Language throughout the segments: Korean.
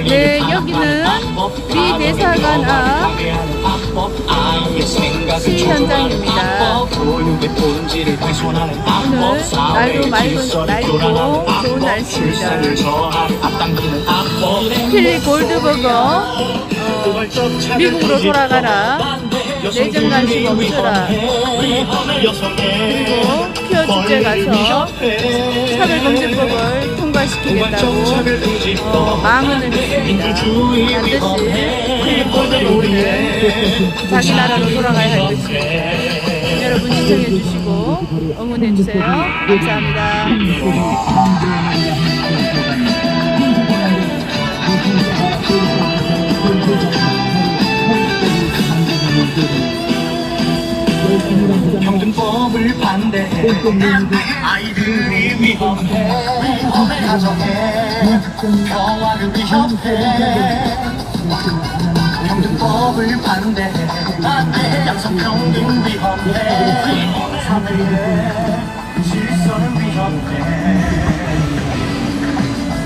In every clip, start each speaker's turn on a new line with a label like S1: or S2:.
S1: 네, 여기는 미 대사관 앞 시위 현장입니다. 오늘 날도 맑고 좋은 날씨입니다. 필립 골드버거 미국으로 돌아가라, 내정 간수 멈춰라, 그리고 퀴어 축제 가서 차별금지법을 통과시키겠다고 망언을 했습니다. 반드시 필립 골드버거는 자기 나라로 돌아가야 할 것입니다. 여러분 시청해 주시고 응원해 주세요. 감사합니다.
S2: 평등법을 반대해 아이들이 위험해 가정의 평화를 위협해 평등법을 반대해 양성평등 위험해 사회의 질서를 위협해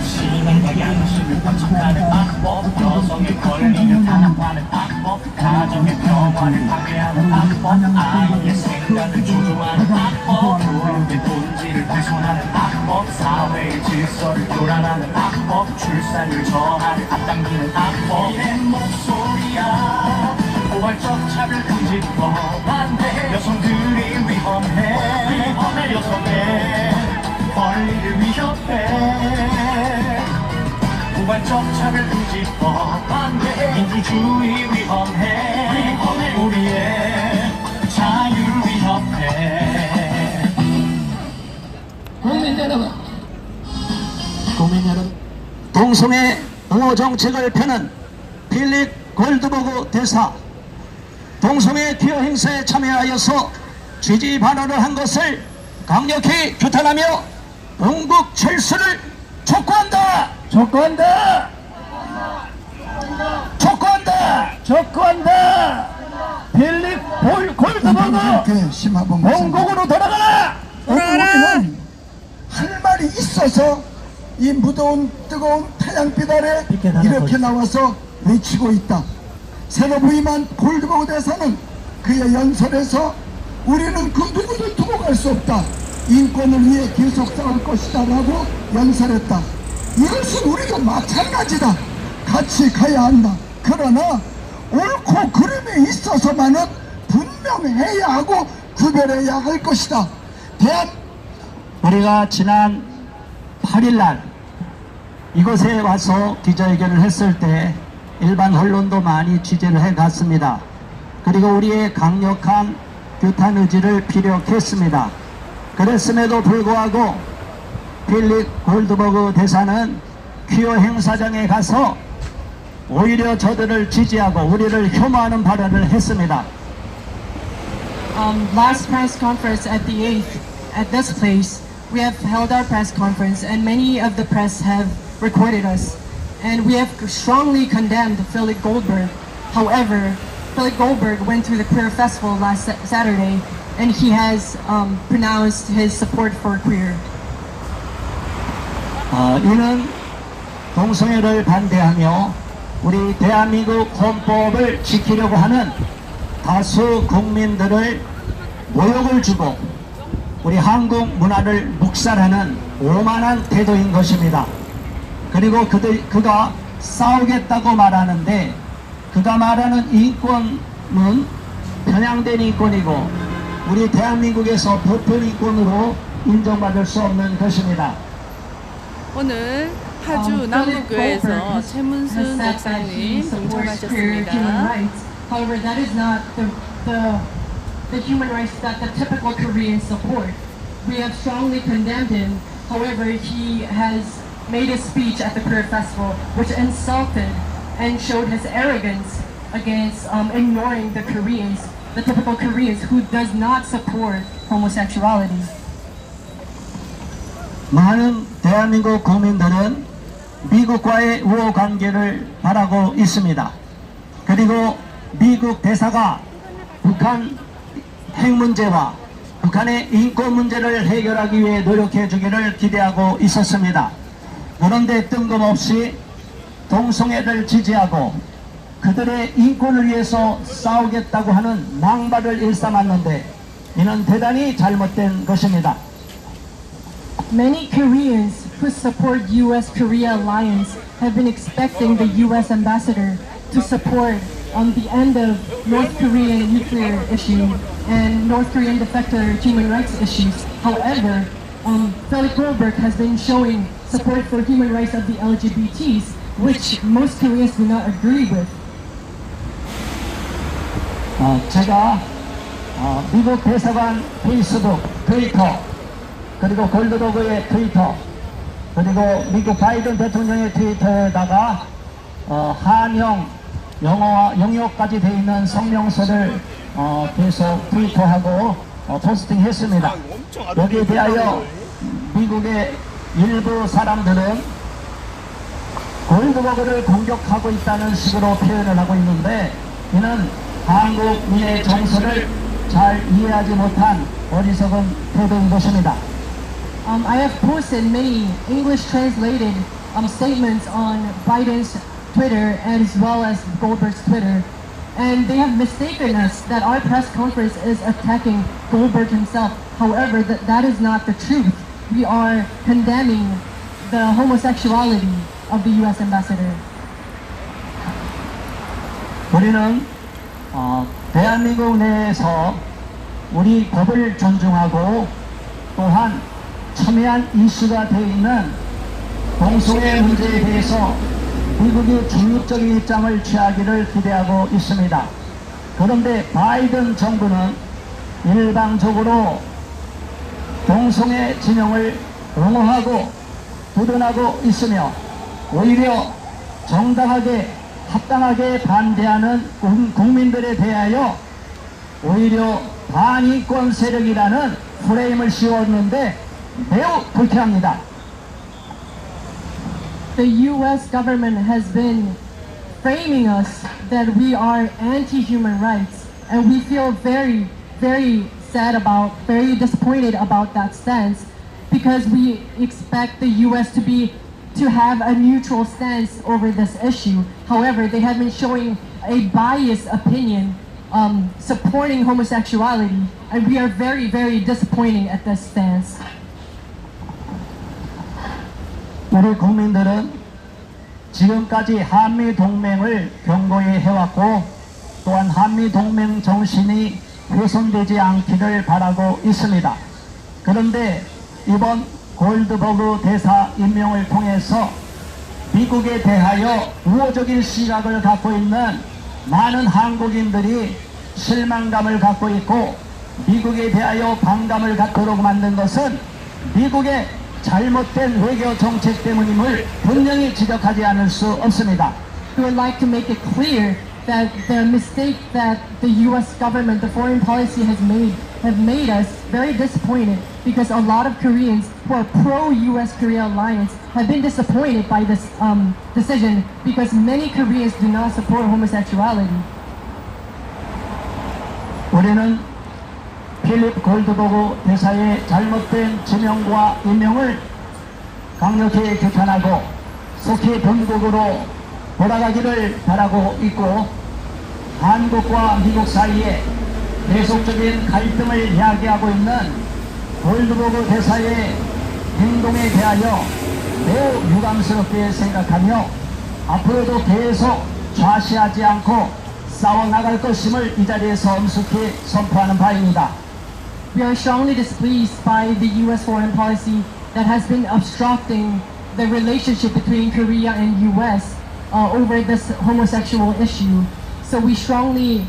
S2: 신앙과 양심을 반칙하는 악법, 여성의 권리를 탄압하는 악법, 가정의 평화를 파괴하는 악법, 아이의 생각을 조종하는 악법, 교육의 본질을 훼손하는 악법, 사회의 질서를 교란하는 악법, 출산을 저하를 앞당기는 악법. 내 목소리야 포괄적 차별금지법 반대. 여성들이 위험해 여성의 권리를 위협해. 포괄적 차별금지법 반대. 민주주의 위험해 우리의 자유를 위협해.
S3: 국민 여러분, 동성애 옹호 정책을 펴는 필립 골드버거 대사, 동성애 퀴어 행사에 참여하여서 지지 발언을 한 것을 강력히 규탄하며 영국 철수를 촉구한다. 촉구한다. 촉구한다. 촉구한다. 필립 골드버거 본국으로 돌아가라.
S4: 우리는 할 말이 있어서 이 무더운 뜨거운 태양빛 아래 이렇게 나와서 외치고 있다. 새로 부임한 골드버거 대사는 그의 연설에서 우리는 그 누구도 두고 갈 수 없다, 인권을 위해 계속 싸울 것이다 라고 연설했다. 이것은 우리도 마찬가지다. 같이 가야 한다. 그러나 옳고 그름에 있어서만은 분명해야 하고 구별해야 할 것이다.
S3: 우리가 지난 8일날 이곳에 와서 기자회견을 했을 때 일반 언론도 많이 취재를 해갔습니다. 그리고 우리의 강력한 규탄 의지를 피력했습니다. 그랬음에도 불구하고 필립 골드버거 대사는 퀴어 행사장에 가서 오히려 저들을 지지하고 우리를 혐오하는 발언을 했습니다.
S5: Last press conference at the 8th at this place, we have held our press conference and many of the press have recorded us, and we have strongly condemned Philip Goldberg. However, Philip Goldberg went to the queer festival last Saturday and he has pronounced his support for queer.
S3: 이는 동성애를 반대하며 우리 대한민국 헌법을 지키려고 하는 다수 국민들을 모욕을 주고 우리 한국 문화를 묵살하는 오만한 태도인 것입니다. 그리고 그가 싸우겠다고 말하는데 그가 말하는 인권은 편향된 인권이고 우리 대한민국에서 보편 인권으로 인정받을 수 없는 것입니다.
S1: 오늘 파주 남북교회에서 최문순 목사님 동참하셨습니다.
S5: However, that is not the human rights that the typical Koreans support. We have strongly condemned him. However, he has made a speech at the queer festival which insulted and showed his arrogance against ignoring the Koreans, the typical Koreans who does not support homosexuality.
S3: 많은 대한민국 국민들은 미국과의 우호 관계를 바라고 있습니다. 그리고 미국 대사가 북한 핵 문제와 북한의 인권 문제를 해결하기 위해 노력해 주기를 기대하고 있었습니다. 그런데 뜬금없이 동성애를 지지하고 그들의 인권을 위해서 싸우겠다고 하는 낭발을 일삼았는데 이는 대단히 잘못된 것입니다.
S5: Many Koreans who support U.S.-Korea alliance have been expecting the U.S. ambassador to support the end of North Korean nuclear issue and North Korean defector human rights issues. However, Philip Goldberg has been showing support for human rights of the LGBTs, which most Koreans do not agree with.
S3: 제가 미국 대사관 페이스북, 트위터, 그리고 골드버그의 트위터, 그리고 미국 바이든 대통령의 트위터에다가 한영, 영어와 영어까지 되어 있는 성명서를 계속 트위터하고 포스팅했습니다. 여기에 대하여 미국의 일부 사람들은 골드버그를 공격하고 있다는 식으로 표현을 하고 있는데 이는 한국민의 정서를 잘 이해하지 못한 어리석은 태도인 것입니다.
S5: I have posted many English translated statements on Biden's Twitter as well as Goldberg's Twitter, and they have mistaken us that our press conference is attacking Goldberg himself. However, that is not the truth. We are condemning the homosexuality of the U.S. ambassador.
S3: 우리는 대한민국 내에서 우리 법을 존중하고 또한 첨예한 이슈가 되어 있는 동성애 문제에 대해서 미국이 중립적인 입장을 취하기를 기대하고 있습니다. 그런데 바이든 정부는 일방적으로 동성애 진영을 옹호하고 부don하고 있으며 오히려 정당하게 합당하게 반대하는 국민들에 대하여 오히려 반인권 세력이라는 프레임을 씌웠는데 매우 불쾌합니다.
S5: The U.S. government has been framing us that we are anti-human rights, and we feel very, very sad about, very disappointed about that stance, because we expect the U.S. to have a neutral stance over this issue. However, they have been showing a biased opinion supporting homosexuality, and we are very, very disappointed at this stance.
S3: 우리 국민들은 지금까지 한미동맹을 견고히 해왔고 또한 한미동맹 정신이 훼손되지 않기를 바라고 있습니다. 그런데 이번 골드버그 대사 임명을 통해서 미국에 대하여 우호적인 시각을 갖고 있는 많은 한국인들이 실망감을 갖고 있고 미국에 대하여 반감을 갖도록 만든 것은 미국의 잘못된 외교 정책 때문임을 분명히 지적하지 않을 수 없습니다.
S5: We would like to make it clear that the mistake that the U.S. government, the foreign policy has made, have made us very disappointed because a lot of Koreans who are pro-U.S.-Korea alliance have been disappointed by this decision because many Koreans do not support homosexuality.
S3: 우리는 필립 골드버그 대사의 잘못된 지명과 임명을 강력히 규탄하고 속히 본국으로 돌아가기를 바라고 있고 한국과 미국 사이에 계속적인 갈등을 야기하고 있는 골드버그 대사의 행동에 대하여 매우 유감스럽게 생각하며 앞으로도 계속 좌시하지 않고 싸워나갈 것임을 이 자리에서 엄숙히 선포하는 바입니다.
S5: We are strongly displeased by the U.S. foreign policy that has been obstructing the relationship between Korea and U.S. Over this homosexual issue. So we strongly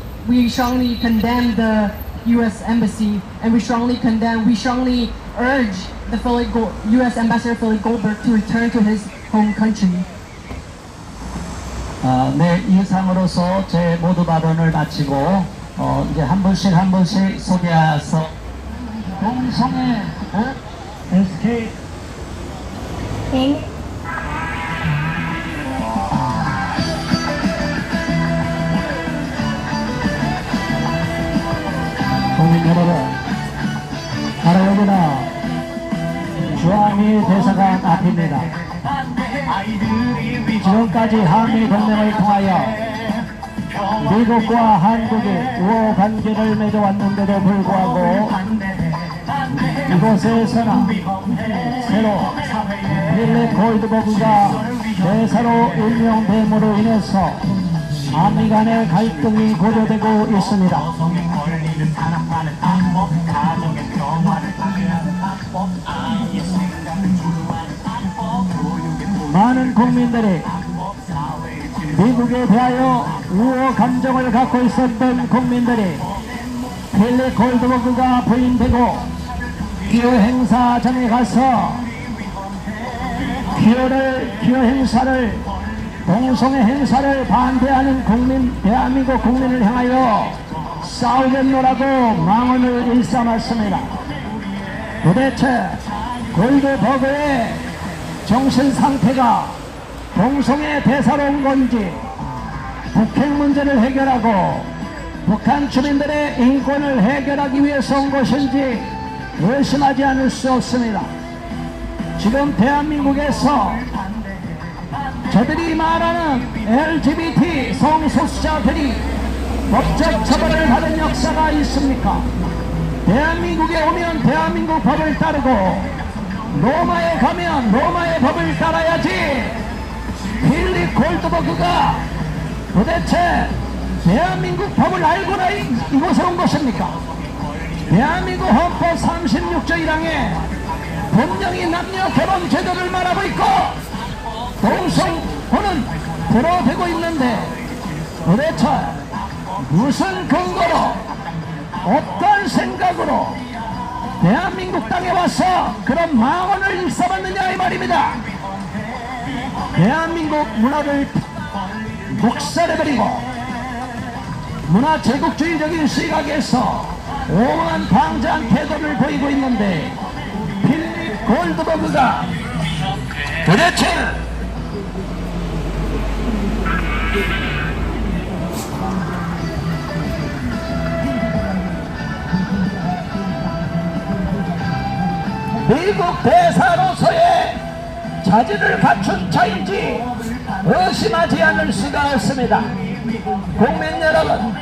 S5: condemn the U.S. embassy, and we strongly urge the U.S. Ambassador Philip Goldberg to return to his home country.
S3: 네, 이상으로서 제 모두 발언을 마치고 이제 한 분씩 소개해서 동성애 SK 국민 여러분, 바로 여기는 주한미 대사관 앞입니다. 지금까지 한미 동맹을 통하여 미국과 한국이 우호 관계를 맺어왔는데도 불구하고 이곳에서는 새로 필립 골드버그가 대사로 임명됨으로 인해서 한미 간의 갈등이 고조되고 있습니다. 많은 국민들이 미국에 대하여 우호 감정을 갖고 있었던 국민들이 필립 골드버그가 부임되고 기호 행사장에 가서 기호 행사를 동성애 행사를 반대하는 국민, 대한민국 국민을 향하여 싸우겠노라고 망언을 일삼았습니다. 도대체 골드버그의 정신 상태가 동성애 대사로 온 건지, 북핵 문제를 해결하고 북한 주민들의 인권을 해결하기 위해서 온 것인지 의심하지 않을 수 없습니다. 지금 대한민국에서 저들이 말하는 LGBT 성소수자들이 법적 처벌을 받은 역사가 있습니까? 대한민국에 오면 대한민국 법을 따르고 로마에 가면 로마의 법을 따라야지. 필립 골드버그가 도대체 대한민국 법을 알고나 이곳에 온 것입니까? 대한민국 헌법 36조 1항에 분명히 남녀 결혼 제도를 말하고 있고 동성혼은 불어되고 있는데 도대체 무슨 근거로 어떤 생각으로 대한민국 땅에 와서 그런 망언을 일삼았느냐 이 말입니다. 대한민국 문화를 묵살해버리고 문화 제국주의적인 시각에서 오만한 방자한 태도를 보이고 있는데 필립 골드버그가 도대체 미국 대사로서의 자질을 갖춘 자인지 의심하지 않을 수가 없습니다. 국민 여러분,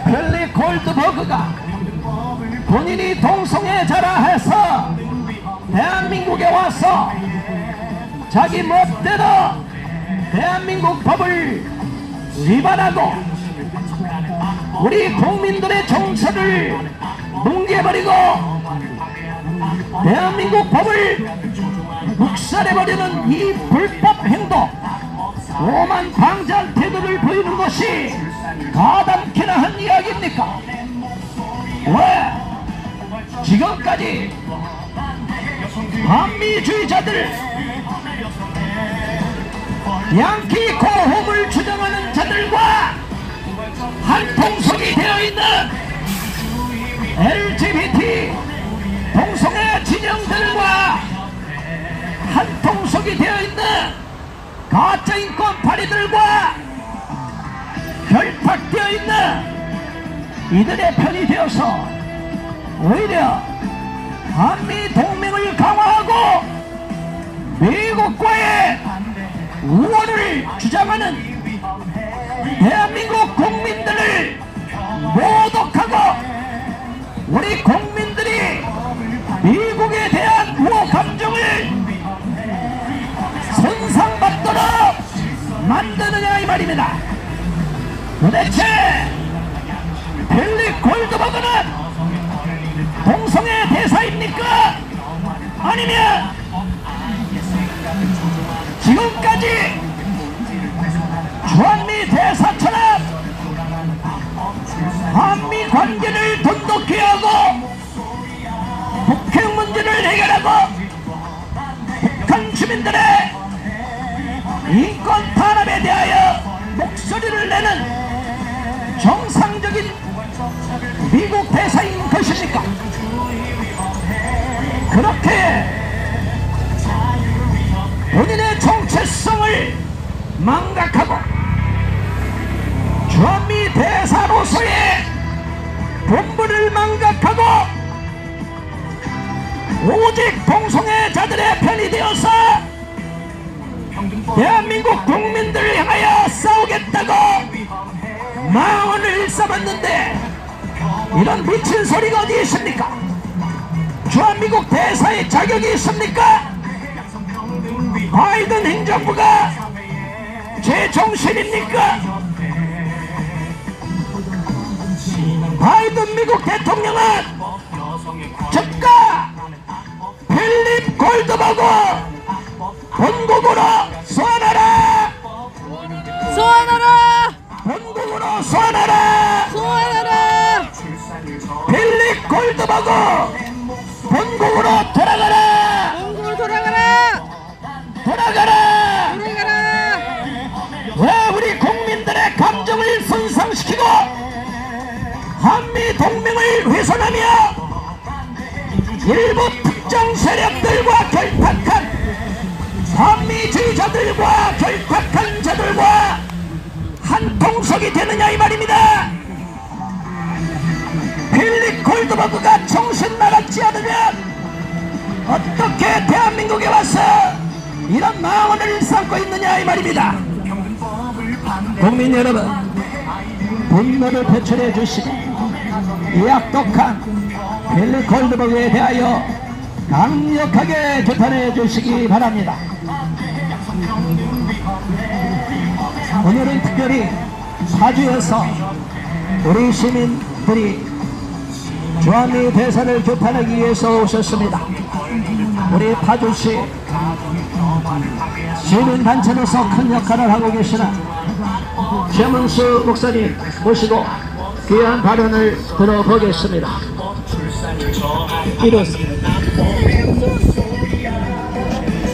S3: 필립 골드버그가 본인이 동성애자라 해서 대한민국에 와서 자기 멋대로 대한민국 법을 위반하고 우리 국민들의 정서를 뭉개버리고 대한민국 법을 묵살해버리는 이 불법 행동, 오만 방자한 태도를 보이는 것이 가담키나 한 이야기입니까? 왜 지금까지 한미주의자들, 양키 고홈을 주장하는 자들과 한통속이 되어있는 LGBT 동성애 진영들과 한통속이 되어있는 가짜인권 파리들과 결탁되어있는 이들의 편이 되어서 오히려 한미동맹을 강화하고 미국과의 우호를 주장하는 대한민국 국민들을 모독하고 우리 국민들이 미국에 대한 우호 감정을 손상받도록 만드느냐 이 말입니다. 도대체 필립 골드버그는 동성애 대사입니까? 아니면 지금까지 주한미 대사처럼 한미 관계를 돈독히 하고 북핵 문제를 해결하고 북한 주민들의 인권 탄압에 대하여 목소리를 내는 정상적인 미국 대사인 것입니까? 그렇게 본인의 정체성을 망각하고 주한미 대사로서의 본분을 망각하고 오직 동성애자들의 편이 되어서 대한민국 국민들을 향하여 싸우겠다고 망언을 일삼았는데 이런 미친 소리가 어디 있습니까? 주한미국 대사의 자격이 있습니까? 바이든 행정부가 제 정신입니까? 바이든 미국 대통령은 즉각 필립 골드버그 본국으로 소환하라!
S1: 소환하라!
S3: 본국으로 소환하라!
S1: 소환하라!
S3: 필립 골드버그 본국으로 돌아가라!
S1: 본국으로 돌아가라!
S3: 돌아가라!
S1: 돌아가라!
S3: 왜 우리 국민들의 감정을 손상시키고 한미 동맹을 훼손하며 일부 특정 세력들과 결탁한 한미주의자들과 결탁한 자들과 한 통속이 되느냐 이 말입니다. 필립 골드버그가 정신 나갔지 않으면 어떻게 대한민국에 와서 이런 망언을 일삼고 있느냐 이 말입니다. 국민 여러분, 분노를 표출해 주시고 이 악독한 필립 골드버그에 대하여 강력하게 규탄해 주시기 바랍니다. 오늘은 특별히 파주에서 우리 시민들이 주한미 대사를 규탄하기 위해서 오셨습니다. 우리 파주시 시민단체로서 큰 역할을 하고 계시는 최문수 목사님 모시고 귀한 발언을 들어보겠습니다. 이렇습니다.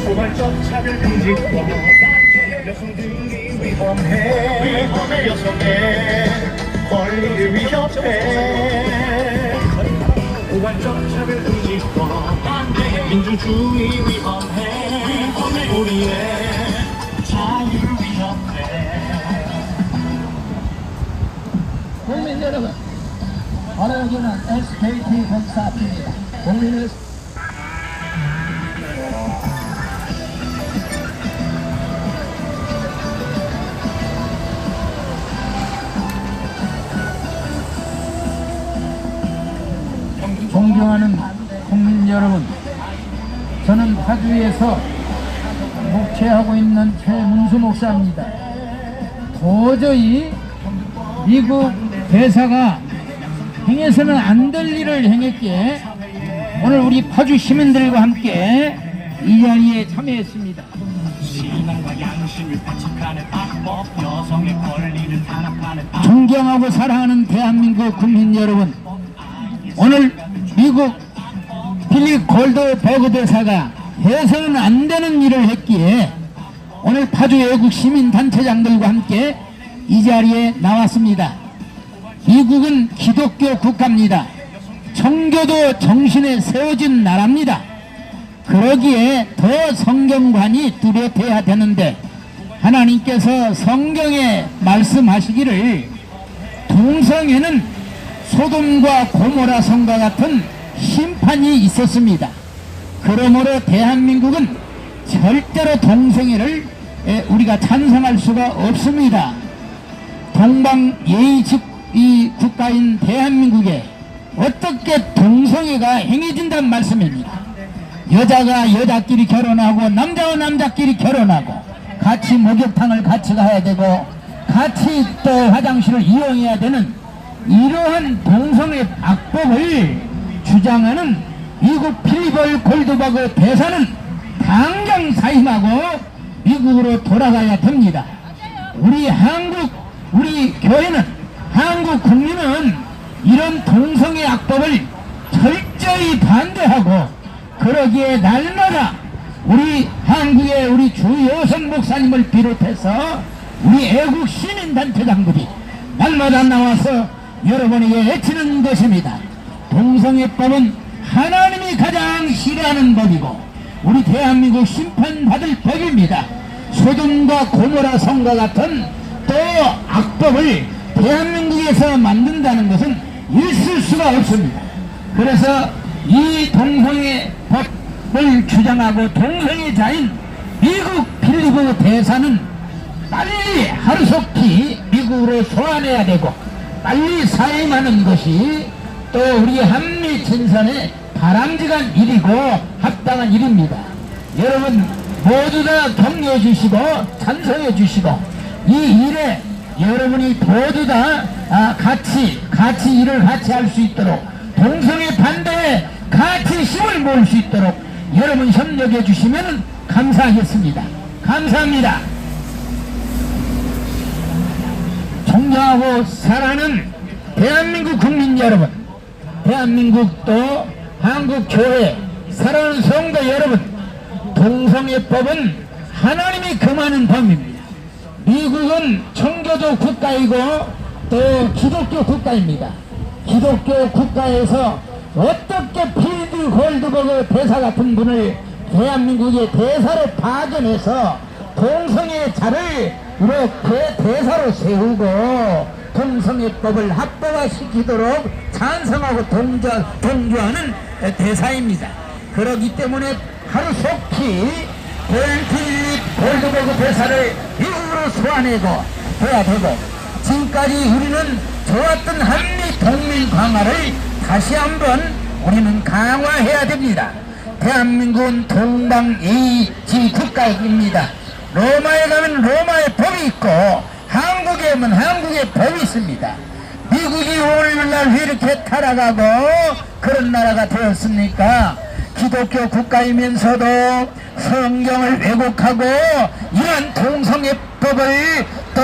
S2: 고발정착을 금지법 여성들이 위험해 여성의 권리를 위협해 고발정착을 금지법 민주주의 위험해 우리의 자유를 위협해.
S3: 국민 여러분, 바로 여기는 SKT 본사 앞입니다. 국민의
S6: 존경하는 국민 여러분, 저는 파주에서 목회하고 있는 최문수 목사입니다. 도저히 미국 대사가 행해서는 안 될 일을 행했기에 오늘 우리 파주 시민들과 함께 이 자리에 참여했습니다. 존경하고 사랑하는 대한민국 국민 여러분, 오늘 미국 필립 골드버그 대사가 해서는 안 되는 일을 했기에 오늘 파주 외국 시민단체장들과 함께 이 자리에 나왔습니다. 미국은 기독교 국가입니다. 청교도 정신에 세워진 나라입니다. 그러기에 더 성경관이 뚜렷해야 되는데 하나님께서 성경에 말씀하시기를 동성애는 소돔과 고모라 성과 같은 심판이 있었습니다. 그러므로 대한민국은 절대로 동성애를 우리가 찬성할 수가 없습니다. 동방예의직 이 국가인 대한민국에 어떻게 동성애가 행해진단 말씀입니다. 여자가 여자끼리 결혼하고 남자와 남자끼리 결혼하고 같이 목욕탕을 같이 가야 되고 같이 또 화장실을 이용해야 되는 이러한 동성애 악법을 주장하는 미국 필립 골드버그 대사는 당장 사임하고 미국으로 돌아가야 됩니다. 우리 교회는 한국 국민은 이런 동성애 악법을 철저히 반대하고 그러기에 날마다 우리 한국의 우리 주여선 목사님을 비롯해서 우리 애국 시민단체장들이 날마다 나와서 여러분에게 외치는 것입니다. 동성애법은 하나님이 가장 싫어하는 법이고 우리 대한민국 심판받을 법입니다. 소돔과 고모라 성과 같은 또 악법을 대한민국에서 만든다는 것은 있을 수가 없습니다. 그래서 이 동성애 법을 주장하고 동성애자인 미국 필리프 대사는 빨리 하루속히 미국으로 소환해야 되고 빨리 사임하는 것이 또 우리 한미 친선의 바람직한 일이고 합당한 일입니다. 여러분 모두 다 격려해 주시고 찬성해 주시고 이 일에 여러분이 모두 다 같이 일을 같이 할 수 있도록 동성애 반대에 같이 힘을 모을 수 있도록 여러분 협력해 주시면 감사하겠습니다. 감사합니다. 존경하고 사랑하는 대한민국 국민 여러분, 대한민국도 한국교회 사랑하는 성도 여러분, 동성애법은 하나님이 금하는 법입니다. 미국은 청교도 국가이고 또 기독교 국가입니다. 기독교 국가에서 어떻게 필드 골드버그 대사 같은 분을 대한민국의 대사로 파견해서 동성애 자를 이렇게 대사로 세우고 동성애법을 합법화시키도록 찬성하고 동조하는 대사입니다. 그렇기 때문에 하루속히 필립 골드버그 대사를 미국으로 소환해고 해야 되고 지금까지 우리는 좋았던 한미 동맹 강화를 다시 한번 우리는 강화해야 됩니다. 대한민국은 동방예의지 국가입니다. 로마에 가면 로마의 법이 있고 한국에 가면 한국의 법이 있습니다. 미국이 오늘날 왜 이렇게 타락하고 그런 나라가 되었습니까? 기독교 국가이면서도 성경을 왜곡하고 이런 동성애법을 또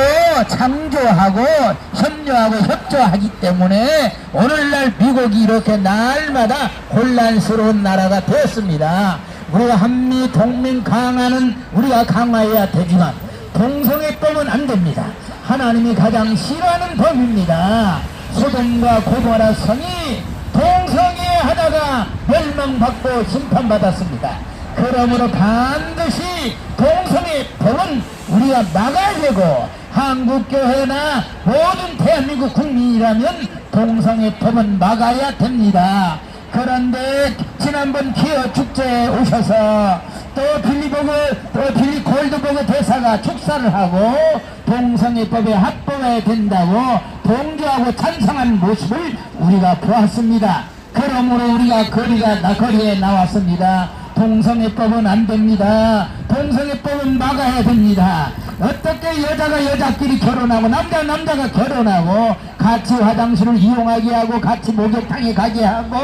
S6: 창조하고 협력하고 협조하기 때문에 오늘날 미국이 이렇게 날마다 혼란스러운 나라가 되었습니다. 우리가 한미 동맹 강화는 우리가 강화해야 되지만 동성애법은 안 됩니다. 하나님이 가장 싫어하는 법입니다. 소돔과 고모라 성이 동성애 하다가 멸망받고 심판받았습니다. 그러므로 반드시 동성애법은 우리가 막아야 되고 한국교회나 모든 대한민국 국민이라면 동성애법은 막아야 됩니다. 그런데 지난번 기어 축제에 오셔서 또 필립 골드버그 대사가 축사를 하고 동성애법에 합법해야 된다고 동조하고 찬성한 모습을 우리가 보았습니다. 그러므로 우리가 거리에 나왔습니다. 동성애법은 안 됩니다. 동성애법은 막아야 됩니다. 어떻게 여자가 여자끼리 결혼하고 남자가 결혼하고 같이 화장실을 이용하게 하고 같이 목욕탕에 가게 하고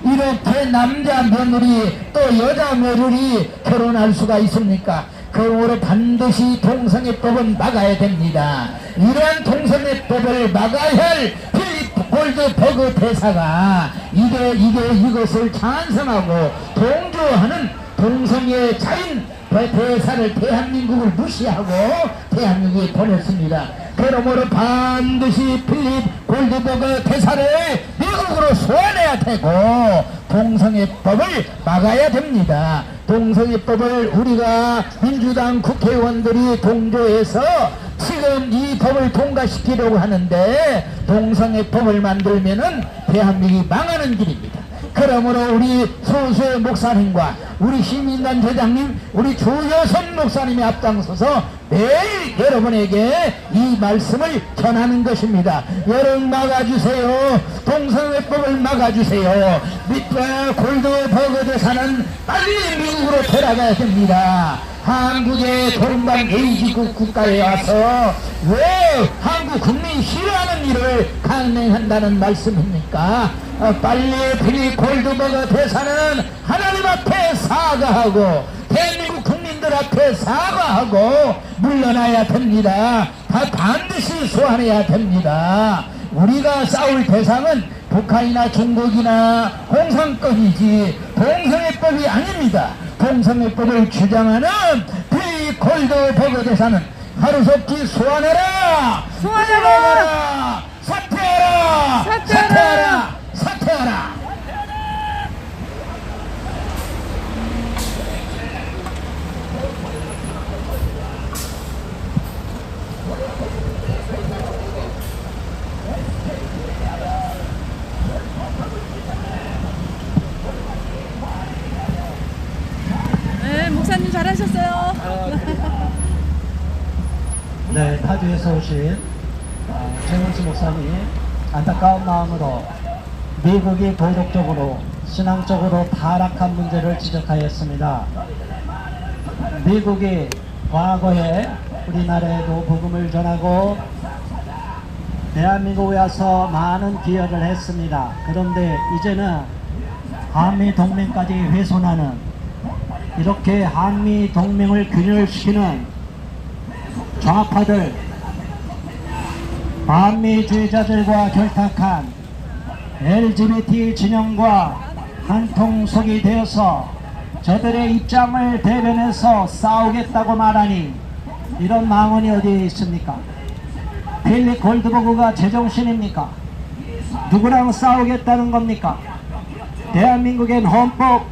S6: 이렇게 남자 며느리 또 여자 며느리 결혼할 수가 있습니까? 그러므로 반드시 동성애법은 막아야 됩니다. 이러한 동성애법을 막아야 할 필립 골드버그 대사가 이것을 찬성하고 동조하는 동성애 자인 대사를 대한민국을 무시하고 대한민국에 보냈습니다. 그러므로 반드시 필립 골드버그 대사를 미국으로 소환해야 되고 동성애법을 막아야 됩니다. 동성애법을 우리가 민주당 국회의원들이 동조해서 지금 이 법을 통과시키려고 하는데 동성애법을 만들면은 대한민국이 망하는 길입니다. 그러므로 우리 소수의 목사님과 우리 시민단 회장님, 우리 조여선 목사님이 앞장서서 매일 여러분에게 이 말씀을 전하는 것입니다. 여러분 막아주세요. 동성애법을 막아주세요. 골드버그 대사는 빨리 미국으로 돌아가야 됩니다. 한국의 동방예의지국 국가에 와서 왜 한국 국민이 싫어하는 일을 강행한다는 말씀입니까? 빨리 필립 골드버그 대사는 하나님 앞에 사과하고 대한민국 국민들 앞에 사과하고 물러나야 됩니다. 다 반드시 소환해야 됩니다. 우리가 싸울 대상은 북한이나 중국이나 공산권이지 동성애법이 아닙니다. 동성애법을 주장하는 필립 골드버그 대사는 하루속히 소환해라!
S1: 소환해라!
S6: 사퇴하라!
S1: 사퇴하라!
S6: 사퇴하라!
S1: 네, 목사님 잘하셨어요.
S3: 네, 타주에서 오신 최문수 목사님 안타까운 마음으로 미국이 도덕적으로 신앙적으로 타락한 문제를 지적하였습니다. 미국이 과거에 우리나라에도 복음을 전하고 대한민국에 와서 많은 기여를 했습니다. 그런데 이제는 한미동맹까지 훼손하는, 이렇게 한미동맹을 균열시키는 좌파들, 반미주의자들과 결탁한 LGBT 진영과 한통속이 되어서 저들의 입장을 대변해서 싸우겠다고 말하니 이런 망언이 어디에 있습니까? 필립 골드버그가 제정신입니까? 누구랑 싸우겠다는 겁니까? 대한민국엔 헌법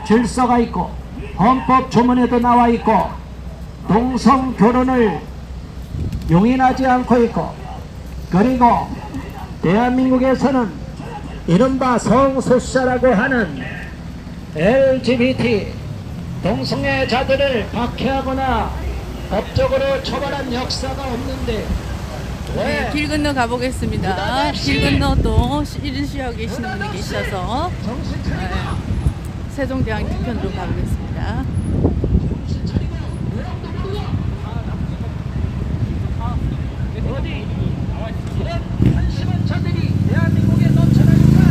S3: 질서가 있고 헌법 조문에도 나와 있고 동성 결혼을 용인하지 않고 있고, 그리고 대한민국에서는 이른바 성소수자라고 하는 LGBT 동성애자들을 박해하거나 법적으로 처벌한 역사가 없는데 왜
S1: 길 건너 가보겠습니다. 길 건너 또 일을 쉬하고 계시는 분이 계셔서 세종대왕 뒤편으로 가보겠습니다.
S6: 어디 이런 한심한 자들이 대한민국에 넘쳐나니까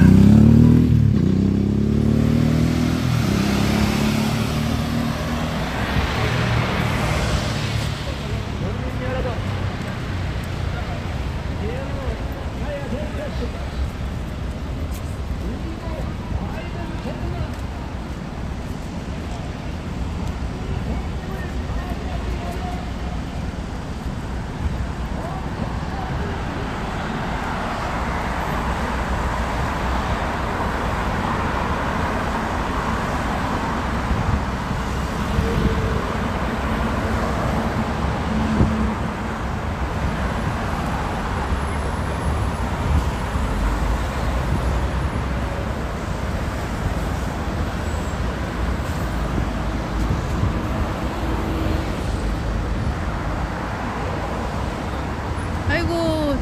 S1: 아이고,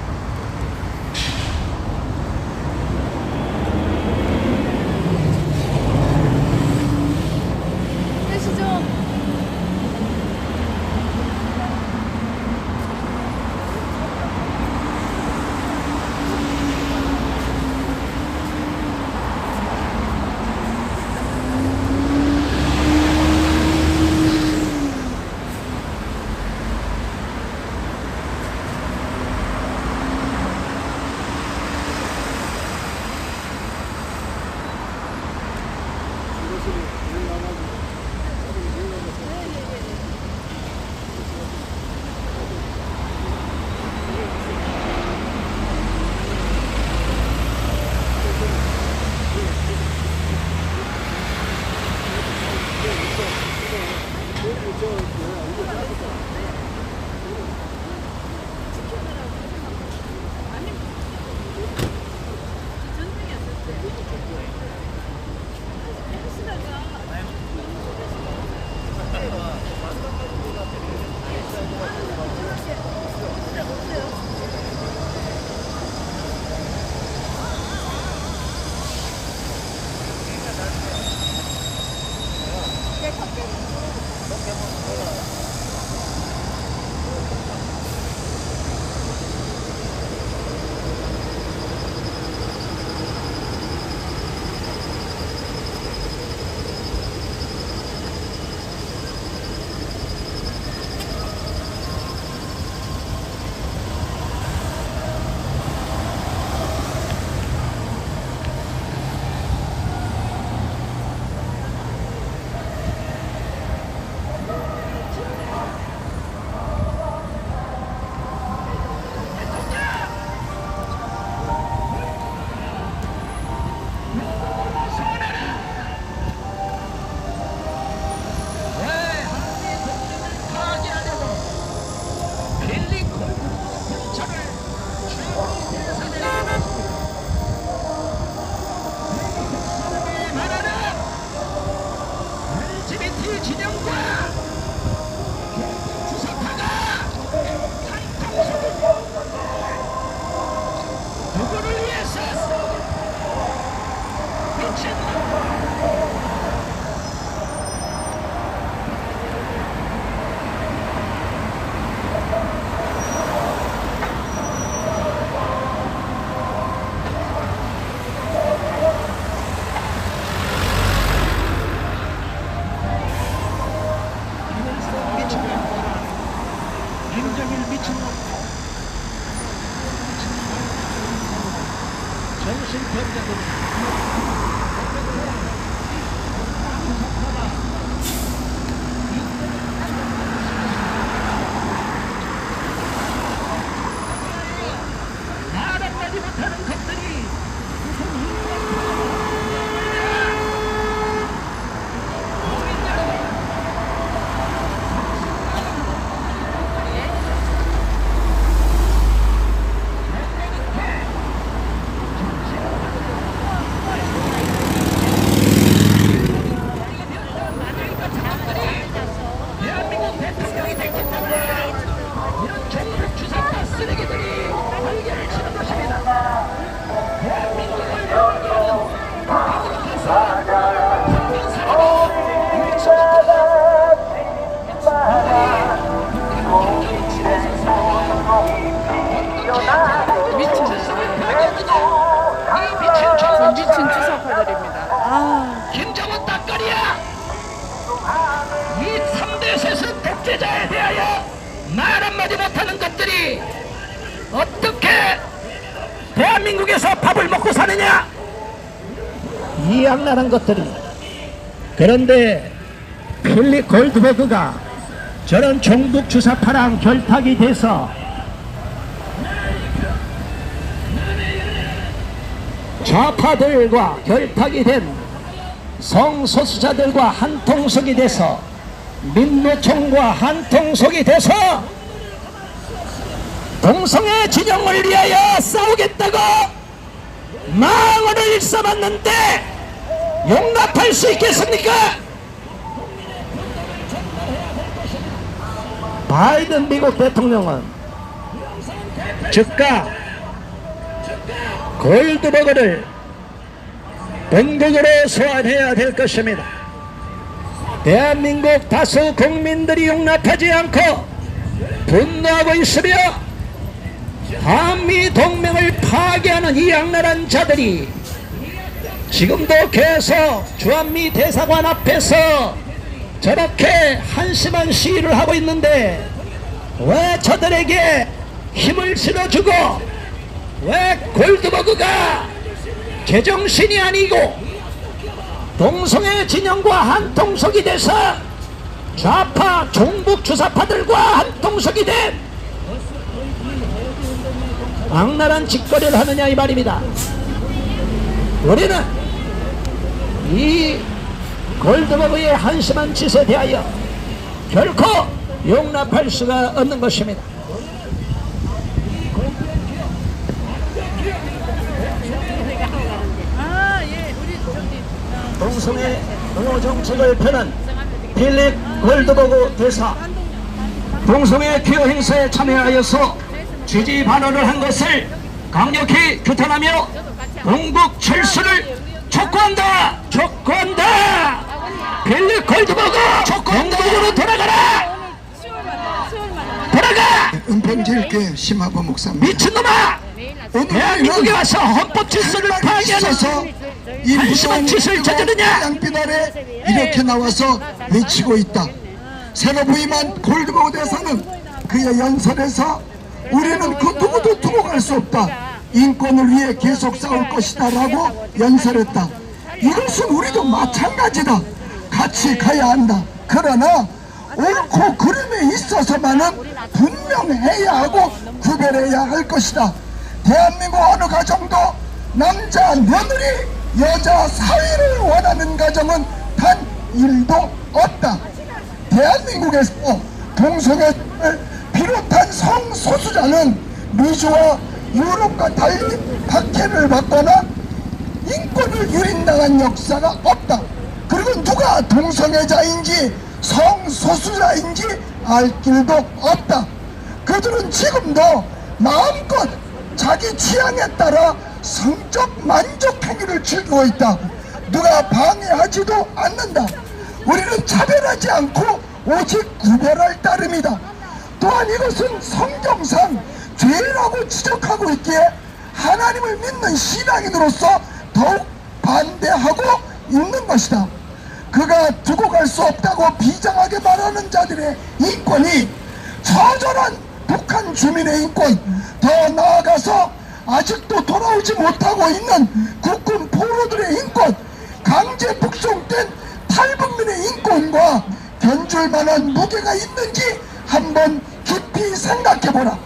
S1: 계시죠?
S6: 김정일 미친놈 정신병자들 말 한마디 못하는 것들이 대한민국 대통령이 되겠다고 이런 정책 주사파 쓰레기들이 발견을 치는 것입니다. 대한민국을
S1: 미친 주사파들입니다. 아,
S6: 김정은 닭거리야! 이 3대 세습 독재자에 대하여 말 한마디 못하는 것들이 어떻게 대한민국에서 밥을 먹고 사느냐? 이 악랄한 것들이. 그런데 필립 골드버그가 저런 종북 주사파랑 결탁이 돼서 좌파들과 결탁이 된 성소수자들과 한통속이 돼서 민노총과 한통속이 돼서 동성애 진영을 위하여 싸우겠다고 망언을 일삼았는데 용납할 수 있겠습니까? 바이든 미국 대통령은 즉각 골드버그를 본국으로 소환해야 될 것입니다. 대한민국 다수 국민들이 용납하지 않고 분노하고 있으며 한미 동맹을 파괴하는 이 악랄한 자들이 지금도 계속 주한미 대사관 앞에서 저렇게 한심한 시위를 하고 있는데 왜 저들에게 힘을 실어주고 왜 골드버그가 제정신이 아니고 동성애 진영과 한통속이 돼서 좌파 종북 주사파들과 한통속이 된 악랄한 짓거리를 하느냐 이 말입니다. 우리는 이 골드버그의 한심한 짓에 대하여 결코 용납할 수가 없는 것입니다. 동성애 옹호 정책을 펴는 필립 골드버그 대사, 동성애 기호 행사에 참여하여서 지지 발언을 한 것을 강력히 규탄하며 동북 철수를 촉구한다! 촉구한다! 필립 골드버그 동북으로 돌아가라! 돌아가!
S4: 은평제일교회 심화보 목사입니다.
S6: 미친놈아! 대한민국에 와서 헌법 질서를 파괴하는
S4: 이
S6: 한심한 짓을 저지르냐?
S4: 땅빛 아래 이렇게 나와서 외치고 있다. 새로 부임한 골드버그 대사는 그의 연설에서 우리는 그 누구도 두고 갈 수 없다. 인권을 위해 계속 싸울 것이다 라고 연설했다. 이것은 우리도 마찬가지다. 같이 가야 한다. 그러나 옳고 그름에 있어서만은 분명해야 하고 구별해야 할 것이다. 대한민국 어느 가정도 남자 며느리 여자 사위를 원하는 가정은 단 1도 없다. 대한민국에서 동성애를 비롯한 성소수자는 미주와 유럽과 달리 박해를 받거나 인권을 유린당한 역사가 없다. 그리고 누가 동성애자인지 성소수자인지 알 길도 없다. 그들은 지금도 마음껏 자기 취향에 따라 성적 만족 행위를 즐기고 있다. 누가 방해하지도 않는다. 우리는 차별하지 않고 오직 구별할 따름이다. 또한 이것은 성경상 죄라고 지적하고 있기에 하나님을 믿는 신앙인으로서 더욱 반대하고 있는 것이다. 그가 두고 갈 수 없다고 비장하게 말하는 자들의 인권이 처절한 북한 주민의 인권, 더 나아가서 아직도 돌아오지 못하고 있는 국군 포로들의 인권, 강제 북송된 탈북민의 인권과 견줄 만한 무게가 있는지 한번 깊이 생각해보라.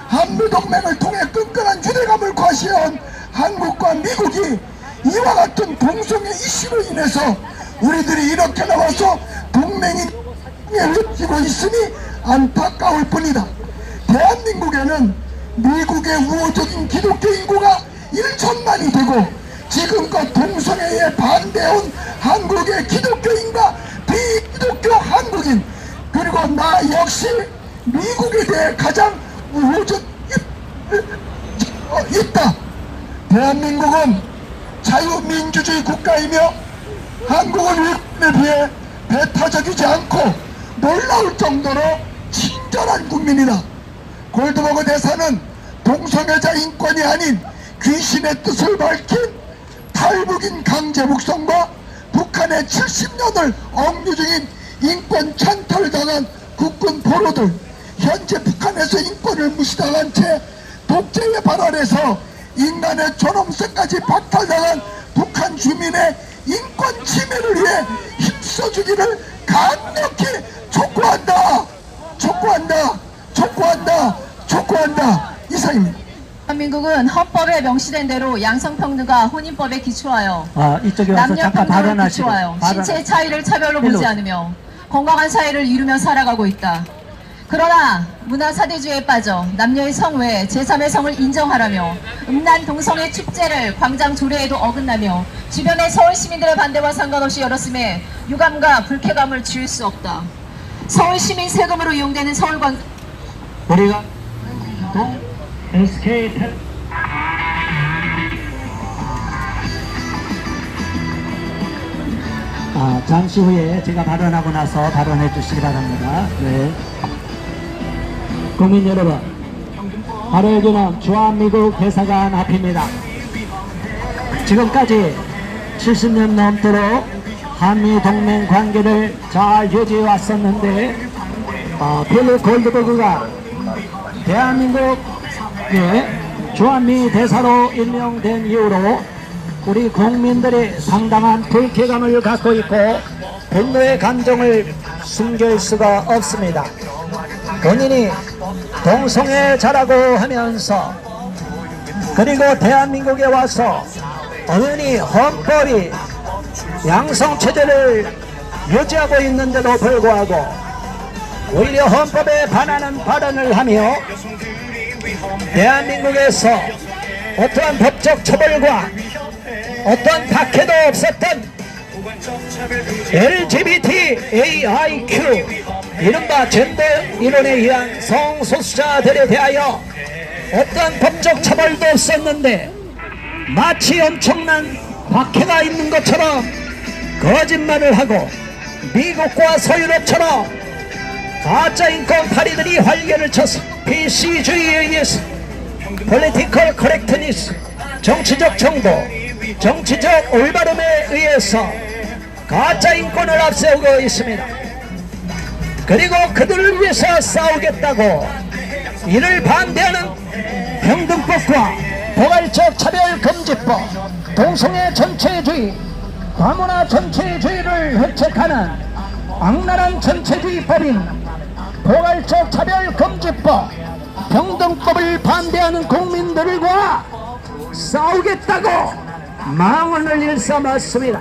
S4: 한미동맹을 통해 끈끈한 유대감을 과시해온 한국과 미국이 이와 같은 동성애 이슈로 인해서 우리들이 이렇게 나와서 동맹이 흩지고 있으니 안타까울 뿐이다. 대한민국에는 미국의 우호적인 기독교 인구가 1천만이 되고 지금껏 동성애에 반대해온 한국의 기독교인과 비기독교 한국인, 그리고 나 역시 미국에 대해 가장 우호적 있다. 대한민국은 자유민주주의 국가이며 한국은 일본에 비해 배타적이지 않고 놀라울 정도로 친절한 국민이다. 골드버거 대사는 동성애자 인권이 아닌 귀신의 뜻을 밝힌 탈북인 강제 북송과 북한의 70년을 억류 중인 인권 찬탈당한 국군 포로들, 현재 북한에서 인권을 무시당한 채 독재에 발언해서 인간의 존엄성까지 박탈당한 북한 주민의 인권 침해를 위해 힘써주기를 강력히 촉구한다. 촉구한다. 촉구한다. 촉구한다. 이상입니다.
S5: 대한민국은 헌법에 명시된 대로 양성평등과 혼인법에 기초하여
S3: 이쪽에 와서 잠깐
S5: 남녀평등을
S3: 발언하시고
S5: 기초하여 신체 차이를 차별로 보지 않으며 건강한 사회를 이루며 살아가고 있다. 그러나 문화사대주의에 빠져 남녀의 성 외에 제3의 성을 인정하라며 음란 동성애 축제를 광장 조례에도 어긋나며 주변의 서울 시민들의 반대와 상관없이 열었음에 유감과 불쾌감을 지울 수 없다. 서울 시민 세금으로 이용되는 서울광
S3: 우리가 SK 잠시 후에 제가 발언하고 나서 발언해 주시기 바랍니다. 네. 국민 여러분, 바로 여기는 주한미국 대사관 앞입니다. 지금까지 70년 넘도록 한미 동맹 관계를 잘 유지해 왔었는데 필립 골드버그가 대한민국의 주한미 대사로 임명된 이후로 우리 국민들이 상당한 불쾌감을 갖고 있고 분노의 감정을 숨길 수가 없습니다. 본인이 동성애자라고 하면서 그리고 대한민국에 와서 어연히 헌법이 양성체제를 유지하고 있는데도 불구하고 오히려 헌법에 반하는 발언을 하며 대한민국에서 어떠한 법적 처벌과 어떤 박해도 없었던 LGBTAIQ 이른바 젠더 이론에 의한 성소수자들에 대하여 어떤 법적 처벌도 없었는데 마치 엄청난 박해가 있는 것처럼 거짓말을 하고 미국과 서유럽처럼 가짜 인권 파리들이 활개를 쳐서 PC주의에 의해서 Political Correctness, 정치적 정도, 정치적 올바름에 의해서 가짜 인권을 앞세우고 있습니다. 그리고 그들을 위해서 싸우겠다고 이를 반대하는 평등법과 포괄적 차별금지법, 동성애 전체주의, 다문화 전체주의를 획책하는 악랄한 전체주의법인 포괄적 차별금지법, 평등법을 반대하는 국민들과 싸우겠다고 망언을 일삼았습니다.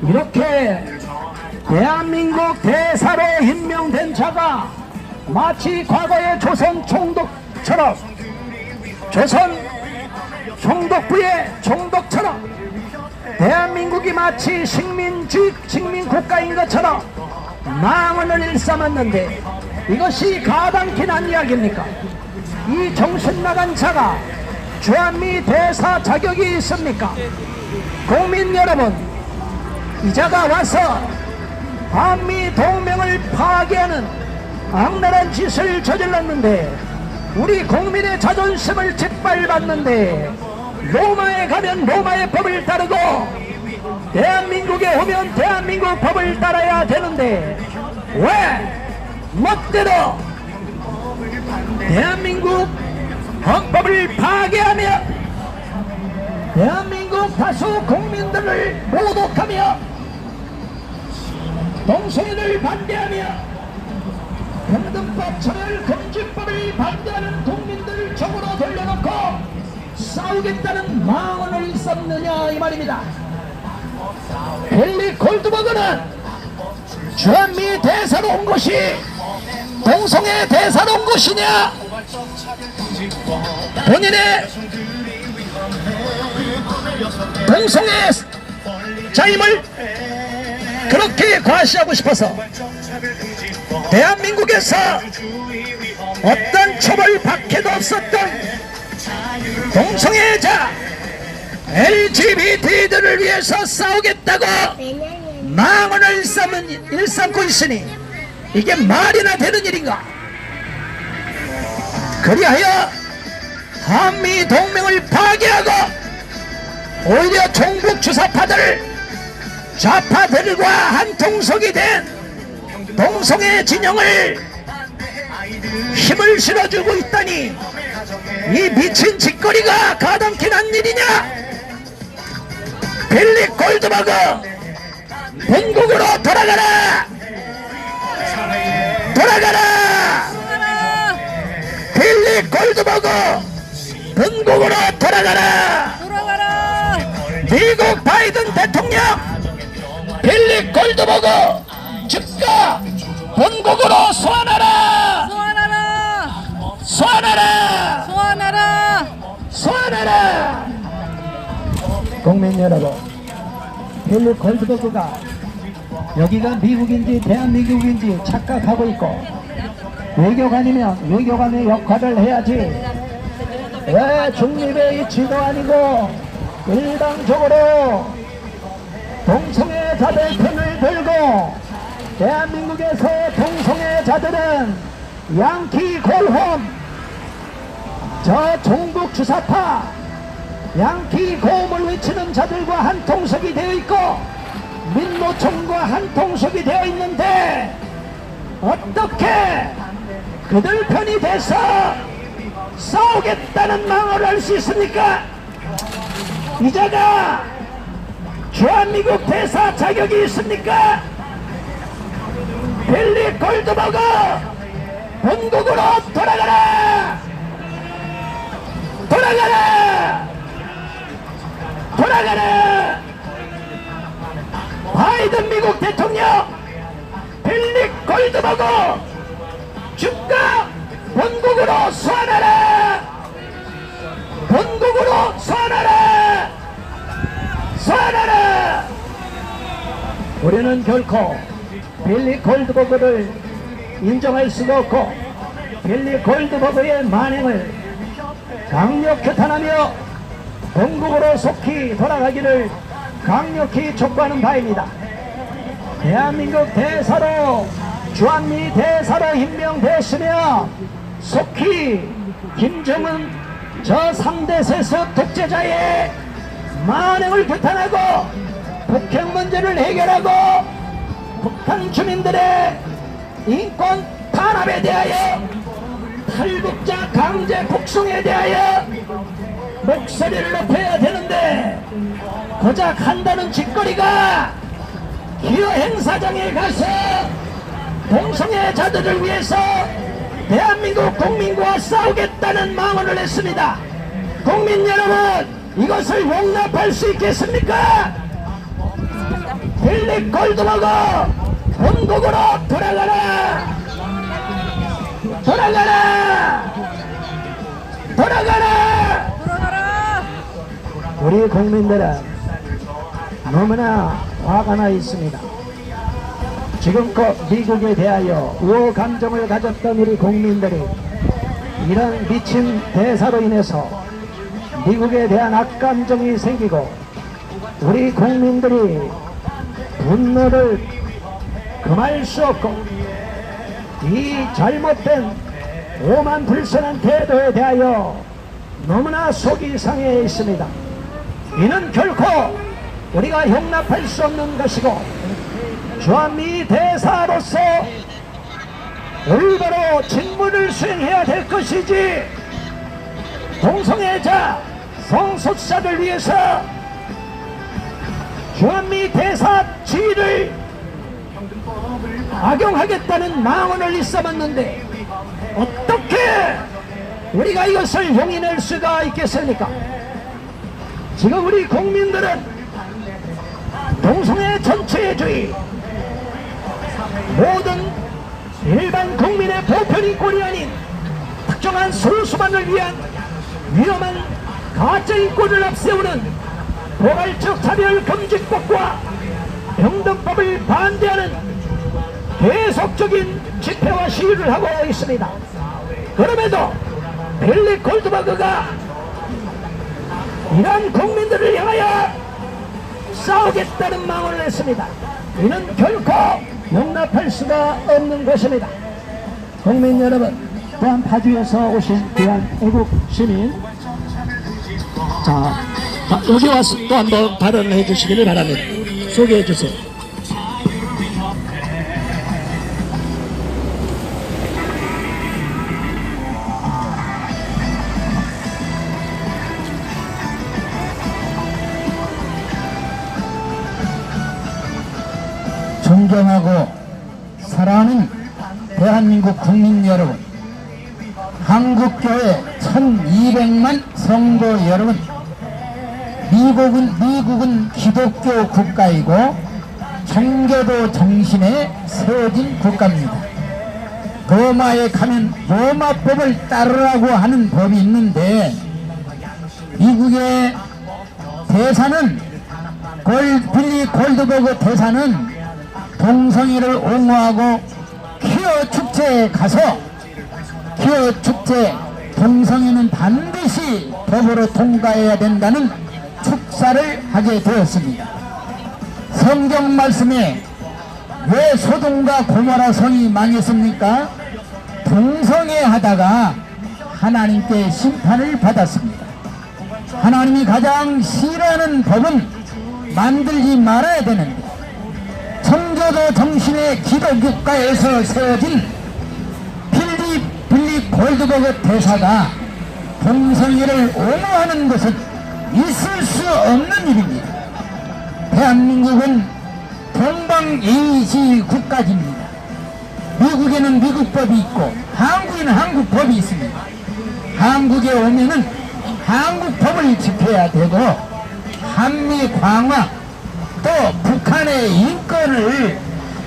S3: 이렇게 대한민국 대사로 임명된 자가 마치 과거의 조선 총독처럼, 조선 총독부의 총독처럼 대한민국이 마치 식민국가인 것처럼 망언을 일삼았는데 이것이 가당키 난 이야기입니까? 이 정신나간 자가 주한미 대사 자격이 있습니까? 국민 여러분, 이 자가 와서 한미 동맹을 파괴하는 악랄한 짓을 저질렀는데 우리 국민의 자존심을 짓밟았는데 로마에 가면 로마의 법을 따르고 대한민국에 오면 대한민국 법을 따라야 되는데 왜 멋대로
S6: 대한민국 헌법을 파괴하며 대한민국 다수 국민들을 모독하며 동성애를 반대하며 평등법 차별 금지법을 반대하는 국민들을 적으로 돌려놓고 싸우겠다는 망언을 썼느냐 이 말입니다. 헨리 골드버그는 주한미 대사로 온 것이 동성애 대사로 온 것이냐, 본인의 동성애 자임을 그렇게 과시하고 싶어서 대한민국에서 어떤 처벌 박해도 없었던 동성애자 LGBT들을 위해서 싸우겠다고 망언을 일삼고 있으니 이게 말이나 되는 일인가? 그리하여 한미 동맹을 파괴하고 오히려 종북 주사파들 좌파들과 한통속이 된 동성애 진영을 힘을 실어주고 있다니 이 미친 짓거리가 가당키 난 일이냐? 빌리 골드버그 본국으로 돌아가라! 돌아가라! 빌리 골드버그 본국으로 돌아가라! 미국 바이든 대통령 빌리 골드버그 즉각 본국으로 소환하라! 소환하라! 국민 여러분, 빌리 골드버그가 여기가 미국인지 대한민국인지 착각하고 있고, 외교관이면 외교관의 역할을 해야지 왜 중립의 이치도 아니고 일방적으로 동성애자들 편을 들고 대한민국에서 동성애자들은 양키 골홈, 저 종북 주사파 양키 고음을 외치는 자들과 한통속이 되어 있고 민노총과 한통속이 되어 있는데 어떻게 그들 편이 돼서 싸우겠다는 망언을 할 수 있습니까? 이자가 주한미국 대사 자격이 있습니까? 빌리 골드버그 본국으로 돌아가라! 돌아가라! 돌아가라! 바이든 미국 대통령 빌리 골드버그 즉각 본국으로 소환하라! 본국으로 소환하라! 소환하라! 우리는 결코 빌리 골드버그를 인정할 수가 없고 빌리 골드버그의 만행을 강력 규탄하며 본국으로 속히 돌아가기를 강력히 촉구하는 바입니다. 대한민국 대사로 주한미 대사로 임명되었으며 속히 김정은 저 3대 세습 독재자의 만행을 규탄하고 북핵 문제를 해결하고 북한 주민들의 인권 탄압에 대하여 탈북자 강제 북송에 대하여 목소리를 높여야 되는데 고작 한다는 짓거리가 기호 행사장에 가서 동성애자들을 위해서 대한민국 국민과 싸우겠다는 망언을 했습니다. 국민 여러분, 이것을 용납할 수 있겠습니까? 빌리 골드버그 본국으로 돌아가라! 돌아가라! 돌아가라! 우리 국민들은 너무나 화가 나 있습니다. 지금껏 미국에 대하여 우호 감정을 가졌던 우리 국민들이 이런 미친 대사로 인해서 미국에 대한 악감정이 생기고 우리 국민들이 분노를 금할 수 없고 이 잘못된 오만 불선한 태도에 대하여 너무나 속이 상해 있습니다. 이는 결코 우리가 용납할 수 없는 것이고 주한미 대사로서 올바로 직무를 수행해야 될 것이지, 동성애자 성소수자를 위해서 주한미 대사 지위를 악용하겠다는 망언을 일삼았는데 어떻게 우리가 이것을 용인할 수가 있겠습니까? 지금 우리 국민들은 동성애 전체주의, 모든 일반 국민의 보편인권이 아닌 특정한 소수만을 위한 위험한 가짜인권을 앞세우는 포괄적 차별금지법과 평등법을 반대하는 계속적인 집회와 시위를 하고 있습니다. 그럼에도 빌리 골드버그가 이란 국민들을 향하여 싸우겠다는 망언을 했습니다. 이는 결코 용납할 수가 없는 것입니다. 국민 여러분, 또한 파주에서 오신 귀한 애국 시민, 자, 여기 와서 또 한번 발언을 해주시기를 바랍니다. 소개해 주세요.
S3: 존경하고 사랑하는 대한민국 국민 여러분, 한국교회 1200만 성도 여러분, 미국은 기독교 국가이고 청교도 정신에 세워진 국가입니다. 로마에 가면 로마법을 따르라고 하는 법이 있는데, 미국의 대사는 빌리 골드버그 대사는 동성애를 옹호하고 퀴어 축제에 가서 퀴어 축제 동성애는 반드시 법으로 통과해야 된다는 축사를 하게 되었습니다. 성경 말씀에 왜 소돔과 고모라 성이 망했습니까? 동성애 하다가 하나님께 심판을 받았습니다. 하나님이 가장 싫어하는 법은 만들지 말아야 되는데, 청교도 정신의 기독국가에서 세워진 빌리 골드버그 대사가 동성애를 옹호하는 것은 있을 수 없는 일입니다. 대한민국은 동방예의지 국가입니다. 미국에는 미국법이 있고 한국에는 한국법이 있습니다. 한국에 오면은 한국법을 지켜야 되고, 한미 강화, 또 북한의 인권을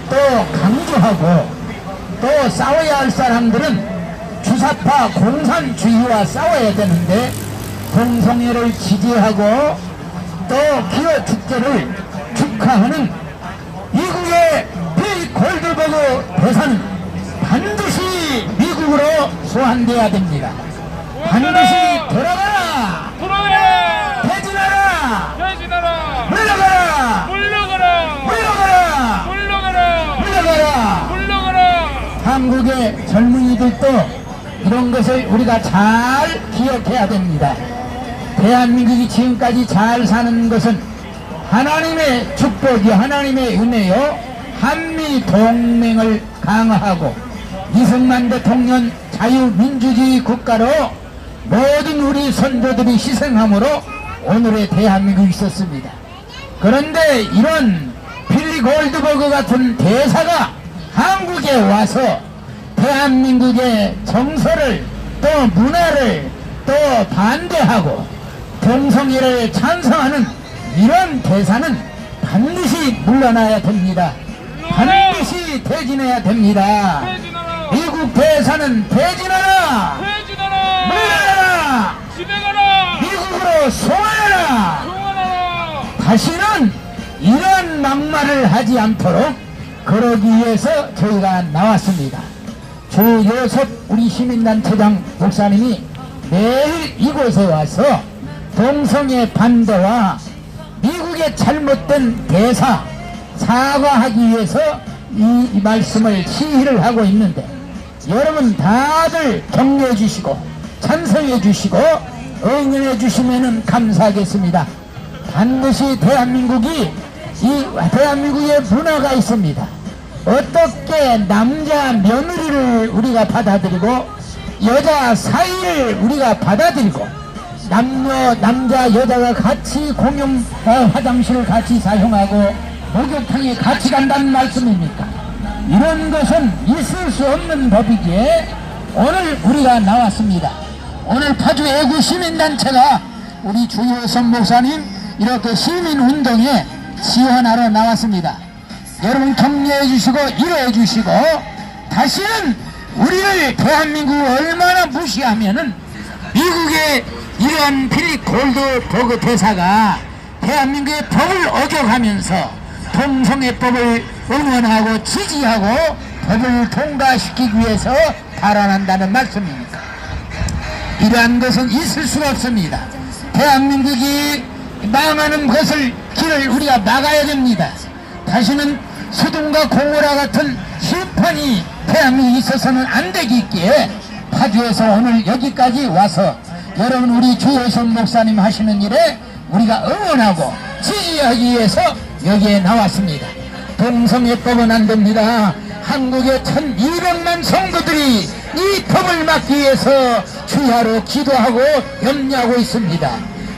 S3: 또 강조하고, 또 싸워야 할 사람들은 주사파 공산주의와 싸워야 되는데, 동성애를 지지하고 또 기호 축제를 축하하는 미국의 빌리 골드버그 대사는 반드시 미국으로 소환돼야 됩니다. 반드시 돌아가라!
S7: 돌아가라!
S3: 퇴진하라!
S7: 퇴진하라!
S3: 물러가라!
S7: 물러가라!
S3: 물러가라!
S7: 물러가라!
S3: 물러가라!
S7: 물러가라!
S3: 한국의 젊은이들도 이런 것을 우리가 잘 기억해야 됩니다. 대한민국이 지금까지 잘 사는 것은 하나님의 축복이, 하나님의 은혜요, 한미 동맹을 강화하고 이승만 대통령 자유민주주의 국가로 모든 우리 선조들이 희생함으로 오늘의 대한민국이 있었습니다. 그런데 이런 빌리 골드버그 같은 대사가 한국에 와서 대한민국의 정서를, 또 문화를 또 반대하고 동성애를 찬성하는 이런 대사는 반드시 물러나야 됩니다. 반드시 퇴진해야 됩니다.
S7: 퇴진하라!
S3: 미국 대사는 퇴진하라!
S7: 퇴진하라!
S3: 물러나라!
S7: 집에 가라!
S3: 미국으로 소환하라!
S7: 소환하라!
S3: 다시는 이런 막말을 하지 않도록 그러기 위해서 저희가 나왔습니다. 조효섭 우리 시민단체장 목사님이 매일 이곳에 와서 동성애 반대와 미국의 잘못된 대사 사과하기 위해서 이 말씀을 시위를 하고 있는데, 여러분 다들 격려해 주시고 찬성해 주시고 응원해 주시면 감사하겠습니다. 반드시 대한민국의 문화가 있습니다.
S6: 어떻게 남자 며느리를 우리가 받아들이고 여자 사위를 우리가 받아들이고 남자 여자가 같이 공용 화장실을 같이 사용하고 목욕탕에 같이 간다는 말씀입니까? 이런 것은 있을 수 없는 법이기에 오늘 우리가 나왔습니다. 오늘 파주 애구 시민단체가 우리 주효선 목사님 이렇게 시민운동에 지원하러 나왔습니다. 여러분 격려해 주시고 위로해 주시고 다시는 우리를 대한민국을 얼마나 무시하면은 미국의 이러한 필립 골드버그 대사가 대한민국의 법을 어겨가면서 동성애법을 응원하고 지지하고 법을 통과시키기 위해서 발언한다는 말씀입니까? 이러한 것은 있을 수가 없습니다. 대한민국이 망하는 것을 길을 우리가 막아야 됩니다. 다시는 소돔과 고모라 같은 심판이 대한민국에 있어서는 안 되기에 파주에서 오늘 여기까지 와서 여러분 우리 주효선 목사님 하시는 일에 우리가 응원하고 지지하기 위해서 여기에 나왔습니다. 동성애법은 안 됩니다. 한국의 1200만 성도들이 이 법을 막기 위해서 주야로 기도하고 염려하고 있습니다.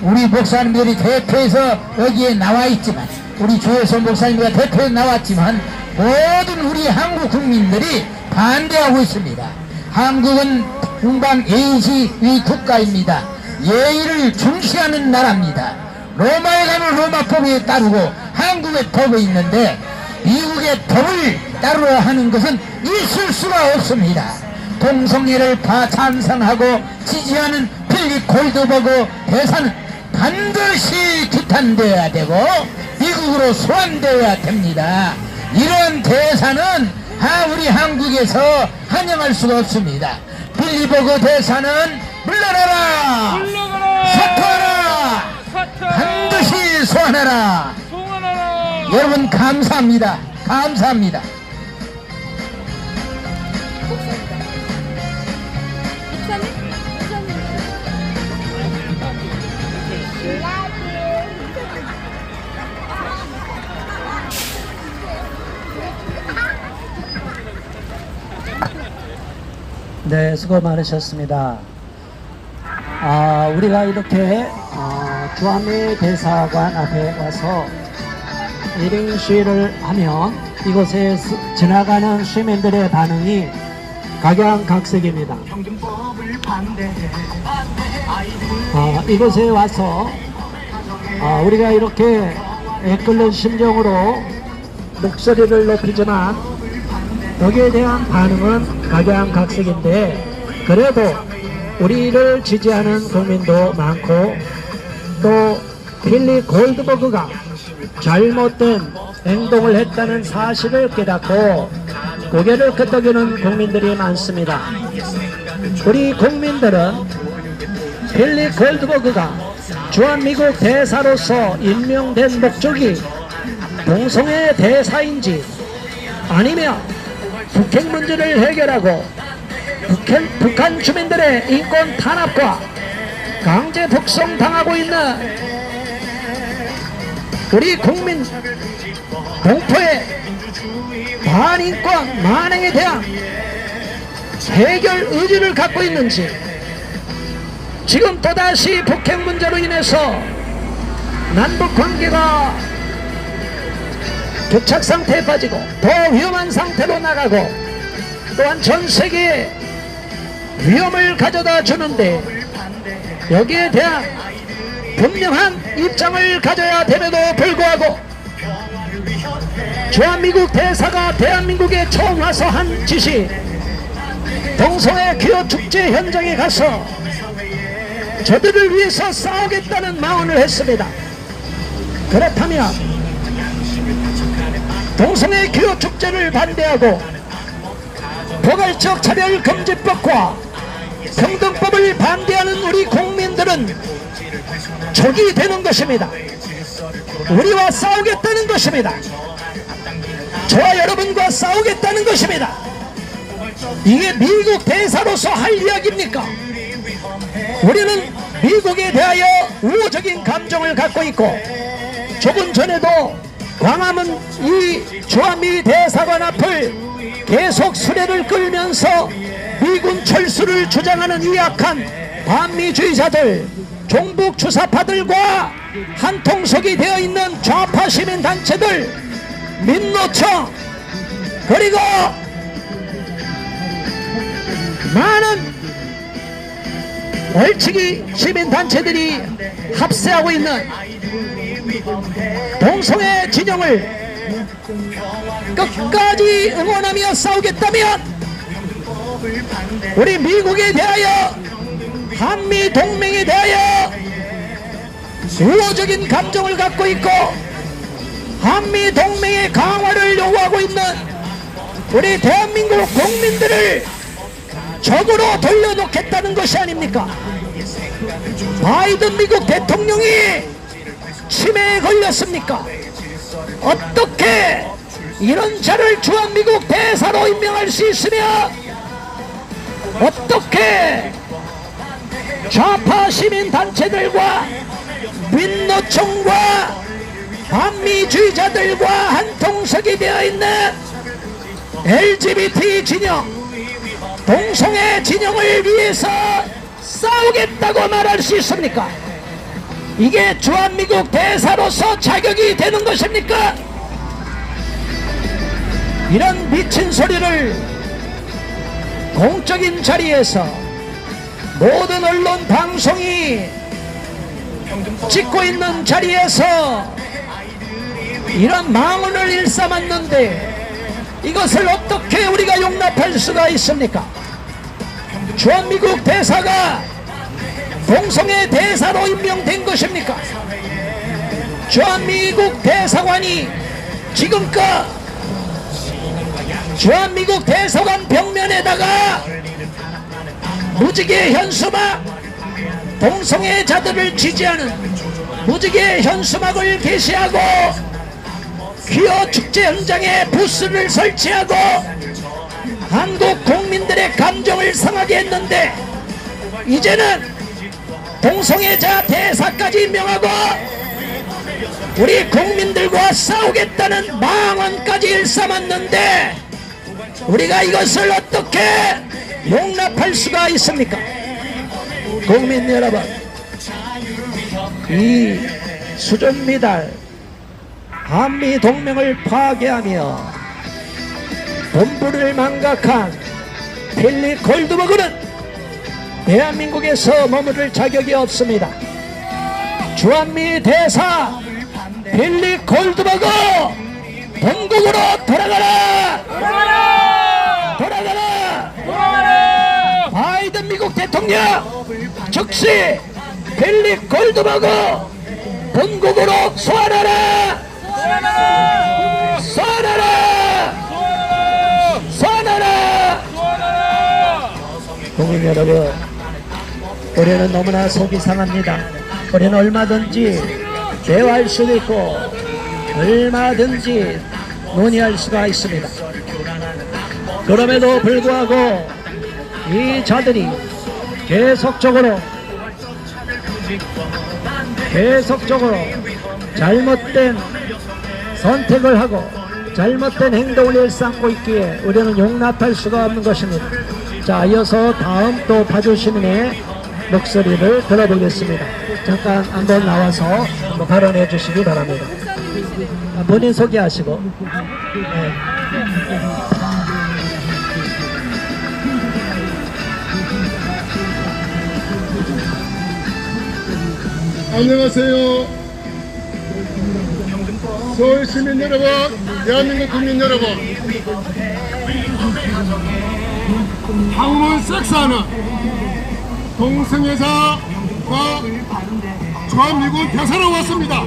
S6: 우리 목사님들이 대표해서 여기에 나와 있지만 우리 주효선 목사님과 대표에 나왔지만 모든 우리 한국 국민들이 반대하고 있습니다. 한국은 동방 예의주의 국가입니다. 예의를 중시하는 나라입니다. 로마에 가면 로마법에 따르고 한국의 법이 있는데 미국의 법을 따르려 하는 것은 있을 수가 없습니다. 동성애를 찬성하고 지지하는 필립 골드버그 대사는 반드시 규탄되어야 되고 미국으로 소환되어야 됩니다. 이런 대사는 우리 한국에서 환영할 수가 없습니다. 필립버그 대사는 물러나라! 사퇴하라! 반드시 소환하라! 여러분 감사합니다. 감사합니다.
S3: 네, 수고 많으셨습니다. 우리가 이렇게 주한미 대사관 앞에 와서 1인 시위를 하면 이곳에 지나가는 시민들의 반응이 각양각색입니다. 이곳에 와서 우리가 이렇게 애끓는 심정으로 목소리를 높이지만 여기에 대한 반응은 각양각색인데 그래도 우리를 지지하는 국민도 많고 또 필립 골드버그가 잘못된 행동을 했다는 사실을 깨닫고 고개를 끄덕이는 국민들이 많습니다. 우리 국민들은 필립 골드버그가 주한미국 대사로서 임명된 목적이 동성애 대사인지 아니면 북핵 문제를 해결하고 북한 주민들의 인권 탄압과 강제 북송 당하고 있는 우리 국민 공포의 반인권 만행에 대한 해결 의지를 갖고 있는지 지금 또다시 북핵 문제로 인해서 남북 관계가 교착 상태에 빠지고 더 위험한 상태로 나가고 또한 전 세계에 위험을 가져다 주는데 여기에 대한 분명한 입장을 가져야 됨에도 불구하고 주한미국 대사가 대한민국에 처음 와서 한 짓이 동성애 기호 축제 현장에 가서 저들을 위해서 싸우겠다는 마음을 했습니다. 그렇다면 동성애 기호 축제를 반대하고 포괄적 차별금지법과 평등법을 반대하는 우리 국민들은 적이 되는 것입니다. 우리와 싸우겠다는 것입니다. 저와 여러분과 싸우겠다는 것입니다. 이게 미국 대사로서 할 이야기입니까? 우리는 미국에 대하여 우호적인 감정을 갖고 있고 조금 전에도
S6: 광화문 이 주한미 대사관 앞을 계속 수레를 끌면서 미군 철수를 주장하는 이 악한 반미주의자들, 종북 주사파들과 한통속이 되어 있는 좌파 시민단체들, 민노총, 그리고 많은 월치기 시민단체들이 합세하고 있는 동성애 진영을 끝까지 응원하며 싸우겠다면 우리 미국에 대하여, 한미 동맹에 대하여 우호적인 감정을 갖고 있고 한미 동맹의 강화를 요구하고 있는 우리 대한민국 국민들을 적으로 돌려놓겠다는 것이 아닙니까? 바이든 미국 대통령이 치매에 걸렸습니까? 어떻게 이런 자를 주한미국 대사로 임명할 수 있으며 어떻게 좌파 시민단체들과 민노총과 반미주의자들과 한통속이 되어 있는 LGBT 진영, 동성애 진영을 위해서 싸우겠다고 말할 수 있습니까? 이게 주한미국 대사로서 자격이 되는 것입니까? 이런 미친 소리를 공적인 자리에서 모든 언론 방송이 찍고 있는 자리에서 이런 망언을 일삼았는데 이것을 어떻게 우리가 용납할 수가 있습니까? 주한미국 대사가 동성애 대사로 임명된 것입니까? 주한미국 대사관이 지금껏 주한미국 대사관 벽면에다가 무지개 현수막, 동성애자들을 지지하는 무지개 현수막을 게시하고 귀여 축제 현장에 부스를 설치하고 한국 국민들의 감정을 상하게 했는데 이제는 동성애자 대사까지 임명하고 우리 국민들과 싸우겠다는 망언까지 일삼았는데 우리가 이것을 어떻게 용납할 수가 있습니까? 국민 여러분, 이 수준미달 한미 동맹을 파괴하며 본부를 망각한 빌리 골드버그는 대한민국에서 머무를 자격이 없습니다. 주한미 대사 빌리 골드버그 본국으로 돌아가라! 돌아가라! 바이든 미국 대통령 즉시 빌리 골드버그 본국으로 소환하라! 소환하라! 소환하라! 국민 여러분, 우리는 너무나 속이 상합니다. 우리는 얼마든지 대화할 수도 있고 얼마든지 논의할 수가 있습니다. 그럼에도 불구하고 이 자들이 계속적으로 잘못된 선택을 하고 잘못된 행동을 일삼고 있기에 우리는 용납할 수가 없는 것입니다. 자, 이어서 다음 또 파주시민의 목소리를 들어보겠습니다. 잠깐 한번 나와서 한번 발언해 주시기 바랍니다. 본인 소개하시고. 네.
S8: 안녕하세요. 서울 시민 여러분, 대한민국 국민 여러분, 항문 섹스하는 동성애자가 주한미군 대사로 왔습니다.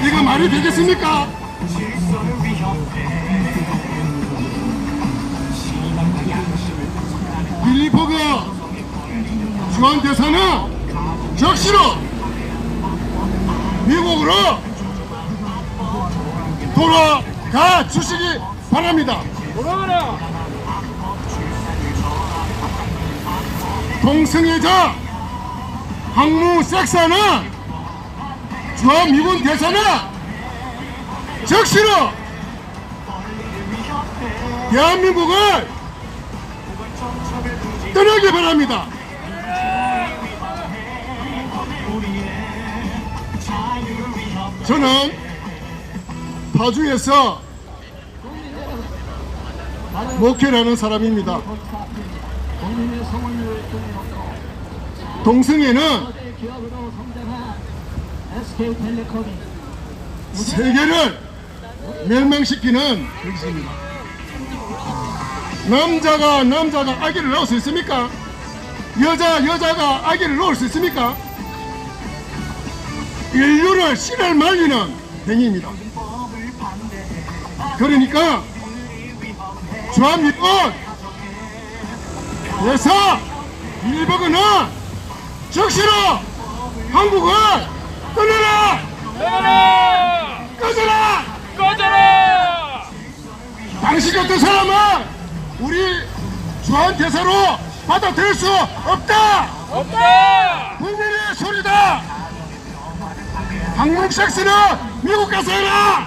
S8: 이거 말이 되겠습니까? 빌리 버그 주한 대사는 적시로 미국으로 돌아가 주시기 바랍니다. 돌아가라! 동성애자 항무 섹스하는 주한미군 대사는 적시로 대한민국을 떠나기 바랍니다. 저는 파주에서 목회를 하는 사람입니다. 동성애는 세계를 멸망시키는 것입니다. 남자가 아기를 낳을 수 있습니까? 여자가 아기를 낳을 수 있습니까? 인류를 씨를 말리는 행위입니다. 그러니까 주한미군 그래서 일본은 적시로 한국을 떠나라!
S7: 떠나라!
S8: 꺼져라!
S7: 꺼져라!
S8: 당신 같은 사람은 우리 주한대사로 받아들일 수 없다!
S7: 없다!
S8: 국민의 소리다! 한국 섹스는 미국 가서 해라!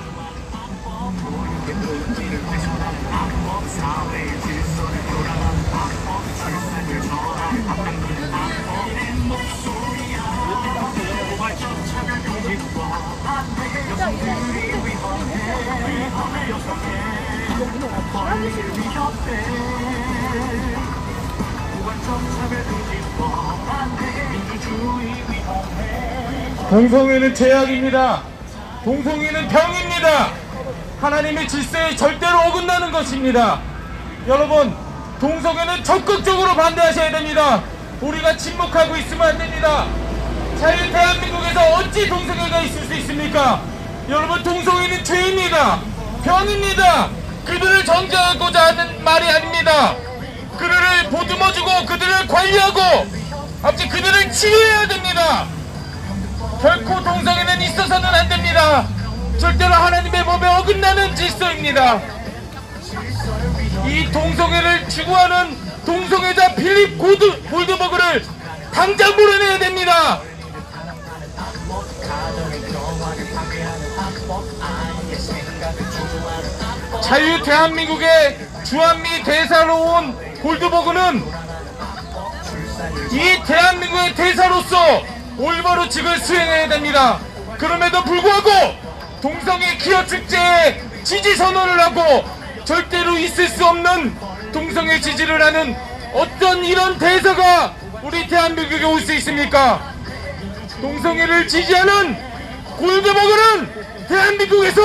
S9: 동성애는 죄악입니다. 동성애는 병입니다. 하나님의 질서에 절대로 어긋나는 것입니다. 여러분, 동성애는 적극적으로 반대하셔야 됩니다. 우리가 침묵하고 있으면 안 됩니다. 자유 대한민국에서 어찌 동성애가 있을 수 있습니까? 여러분, 동성애는 죄입니다. 병입니다. 그들을 정죄하고자 하는 말이 아닙니다. 그들을 보듬어주고 그들을 관리하고 아버지 그들을 치유해야 됩니다. 결코 동성애는 있어서는 안 됩니다. 절대로 하나님의 법에 어긋나는 질서입니다. 이 동성애를 추구하는 동성애자 필립 골드버그를 당장 물어내야 됩니다. 자유 대한민국의 주한미 대사로 온 골드버그는 이 대한민국의 대사로서 올바로 직을 수행해야 됩니다. 그럼에도 불구하고 동성애 기어 축제에 지지 선언을 하고 절대로 있을 수 없는 동성애 지지를 하는 어떤 이런 대사가 우리 대한민국에 올 수 있습니까? 동성애를 지지하는 골드버그는 대한민국에서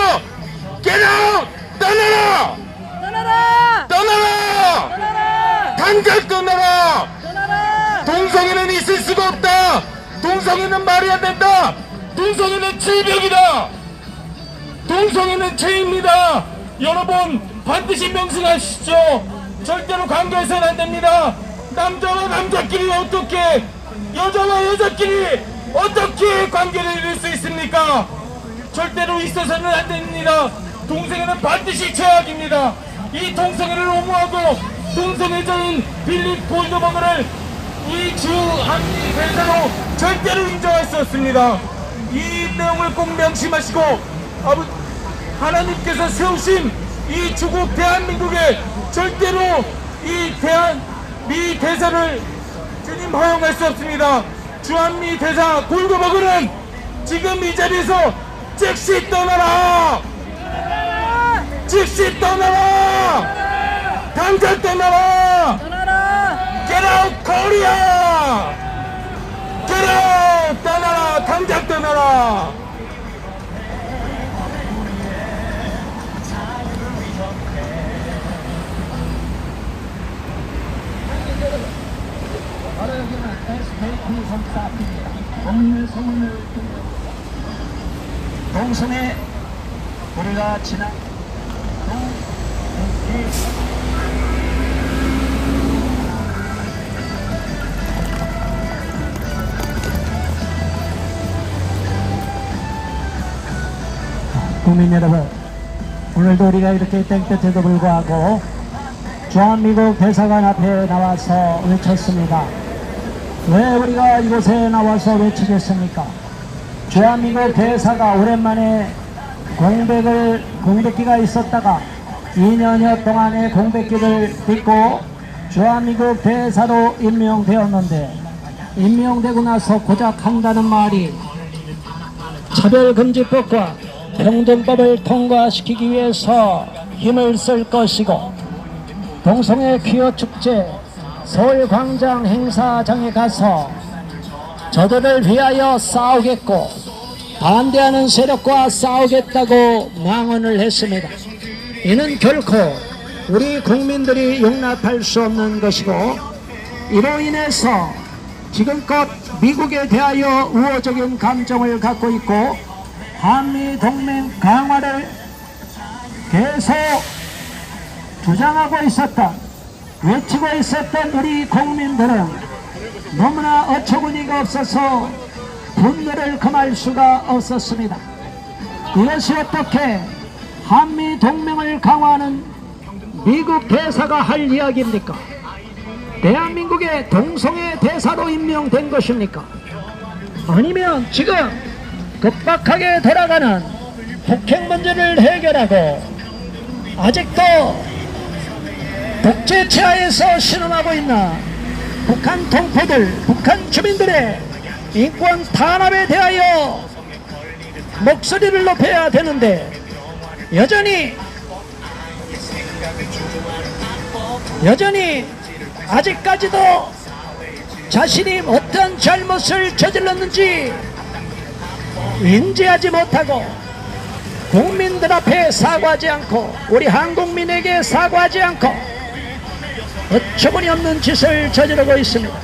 S9: get out! 떠나라!
S1: 떠나라!
S9: 떠나라!
S1: 떠나라!
S9: 당장 떠나라!
S1: 떠나라!
S9: 동성애는 있을 수가 없다! 동성애는 말이 안 된다! 동성애는 질병이다! 동성애는 죄입니다! 여러분 반드시 명심하십시오! 절대로 관계해서는 안 됩니다! 남자와 남자끼리 어떻게 여자와 여자끼리 어떻게 관계를 이룰 수 있습니까? 절대로 있어서는 안 됩니다! 동성애는 반드시 죄악입니다! 이 동성애를 옹호하고 동성애자인 빌립 골드버그를 이 주한미 대사로 절대로 인정할 수 없습니다. 이 내용을 꼭 명심하시고 하나님께서 세우신 이 주국 대한민국에 절대로 이 미 대사를 주님 허용할 수 없습니다. 주한미 대사 골드버그는 지금 이 자리에서 즉시 떠나라! 즉시 떠나라! 당장 떠나라! Get out Korea! Get out! 떠나라! 당장 떠나라!
S3: 바로 여기는 SKT 성사 앞입니다. 국민의 소문을 동성애 우리가 지난 국민 여러분, 오늘도 우리가 이렇게 땡볕에도 불구하고 주한미국 대사관 앞에 나와서 외쳤습니다. 왜 우리가 이곳에 나와서 외치겠습니까? 주한미국 대사가 오랜만에 공백기가 있었다가 2년여 동안의 공백기를 딛고 주한미국 대사로 임명되었는데, 임명되고 나서 고작 한다는 말이 차별금지법과 평등법을 통과시키기 위해서 힘을 쓸 것이고, 동성애 퀴어 축제 서울광장 행사장에 가서 저들을 위하여 싸우겠고 반대하는 세력과 싸우겠다고 망언을 했습니다. 이는 결코 우리 국민들이 용납할 수 없는 것이고, 이로 인해서 지금껏 미국에 대하여 우호적인 감정을 갖고 있고 한미동맹 강화를 계속 주장하고 있었던, 외치고 있었던 우리 국민들은 너무나 어처구니가 없어서 분노를 금할 수가 없었습니다. 이것이 어떻게 한미동맹을 강화하는 미국 대사가 할 이야기입니까? 대한민국의 동성애 대사로 임명된 것입니까? 아니면 지금 급박하게 돌아가는 북핵 문제를 해결하고 아직도 독재 체하에서 신음하고 있는 북한 동포들, 북한 주민들의 인권 탄압에 대하여 목소리를 높여야 되는데, 여전히 아직까지도 자신이 어떤 잘못을 저질렀는지 인지하지 못하고 국민들 앞에 사과하지 않고 우리 한국민에게 사과하지 않고 어처구니 없는 짓을 저지르고 있습니다.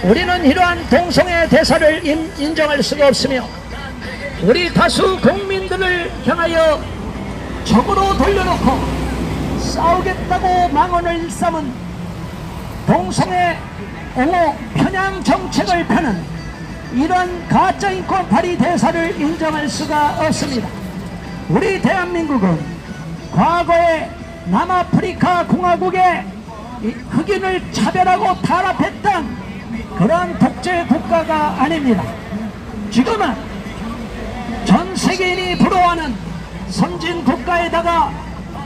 S3: 우리는 이러한 동성애 대사를 인정할 수가 없으며, 우리 다수 국민들을 향하여 적으로 돌려놓고 싸우겠다고 망언을 일삼은 동성애 옹호 편향 정책을 펴는 이런 가짜 인권 발의 대사를 인정할 수가 없습니다. 우리 대한민국은 과거에 남아프리카 공화국의 흑인을 차별하고 탄압했던 그런 독재 국가가 아닙니다. 지금은 전 세계인이 부러워하는 선진 국가에다가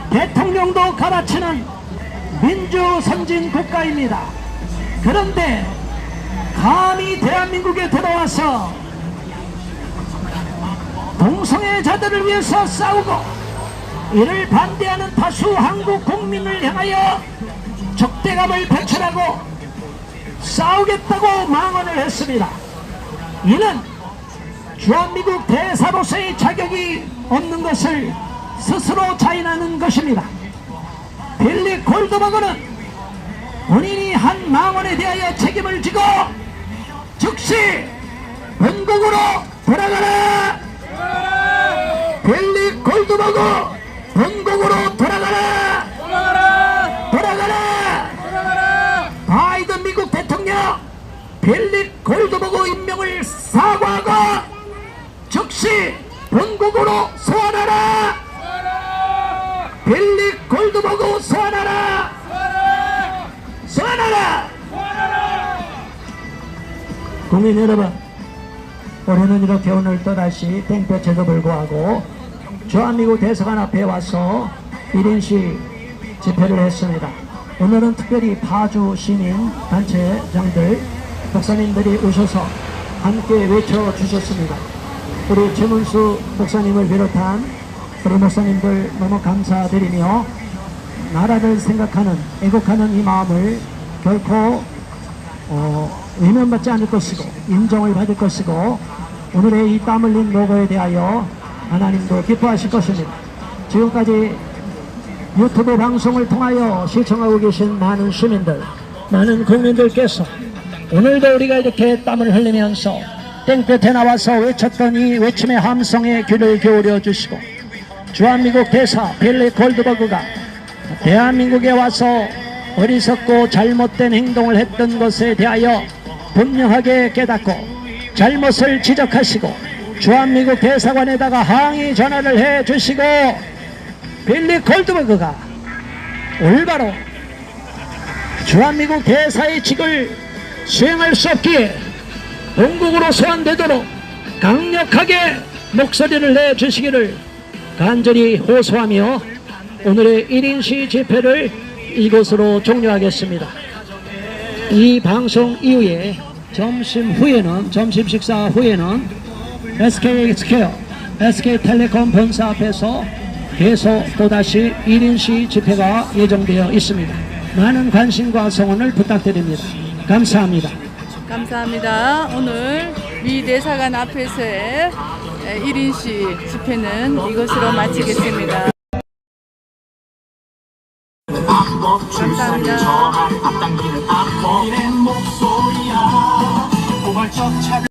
S3: 대통령도 갈아치는 민주 선진 국가입니다. 그런데 감히 대한민국에 들어와서 동성애자들을 위해서 싸우고 이를 반대하는 다수 한국 국민을 향하여 적대감을 표출하고 싸우겠다고 망언을 했습니다. 이는 주한미국 대사로서의 자격이 없는 것을 스스로 자인하는 것입니다. 빌리 골드버그는 본인이 한 망언에 대하여 책임을 지고 즉시 본국으로 돌아가라! 빌리 골드버그 본국으로 돌아가라! 돌아가라! 바이든 미국 대통령 빌리 골드버그 임명을 사과하고 즉시 본국으로 소환하라! 빌리 골드버그 소환하라! 소환하라! 국민 여러분, 우리는 이렇게 오늘 또다시 땡볕에도 불구하고 주한미국 대사관 앞에 와서 1인시 집회를 했습니다. 오늘은 특별히 파주 시민 단체장들, 목사님들이 오셔서 함께 외쳐주셨습니다. 우리 최문수 목사님을 비롯한 우리 목사님들 너무 감사드리며, 나라를 생각하는 애국하는 이 마음을 결코 외면받지 않을 것이고 인정을 받을 것이고, 오늘의 이 땀 흘린 노고에 대하여 하나님도 기뻐하실 것입니다. 지금까지 유튜브 방송을 통하여 시청하고 계신 많은 시민들, 많은 국민들께서 오늘도 우리가 이렇게 땀을 흘리면서 땡볕에 나와서 외쳤던 이 외침의 함성에 귀를 기울여 주시고, 주한미국 대사 빌리 골드버그가 대한민국에 와서 어리석고 잘못된 행동을 했던 것에 대하여 분명하게 깨닫고 잘못을 지적하시고 주한미국 대사관에다가 항의 전화를 해 주시고, 빌리 골드버그가 올바로 주한미국 대사의 직을 수행할 수 없기에 본국으로 소환되도록 강력하게 목소리를 내 주시기를 간절히 호소하며 오늘의 1인시 집회를 이것으로 종료하겠습니다. 이 방송 이후에 점심 식사 후에는 SK 스퀘어, SK텔레콤 본사 앞에서 계속 또다시 1인시 집회가 예정되어 있습니다. 많은 관심과 성원을 부탁드립니다. 감사합니다.
S1: 감사합니다. 오늘 미 대사관 앞에서의 1인시 집회는 이것으로 마치겠습니다. 감사합니다.
S2: 앞당기는 목소리야. 포괄적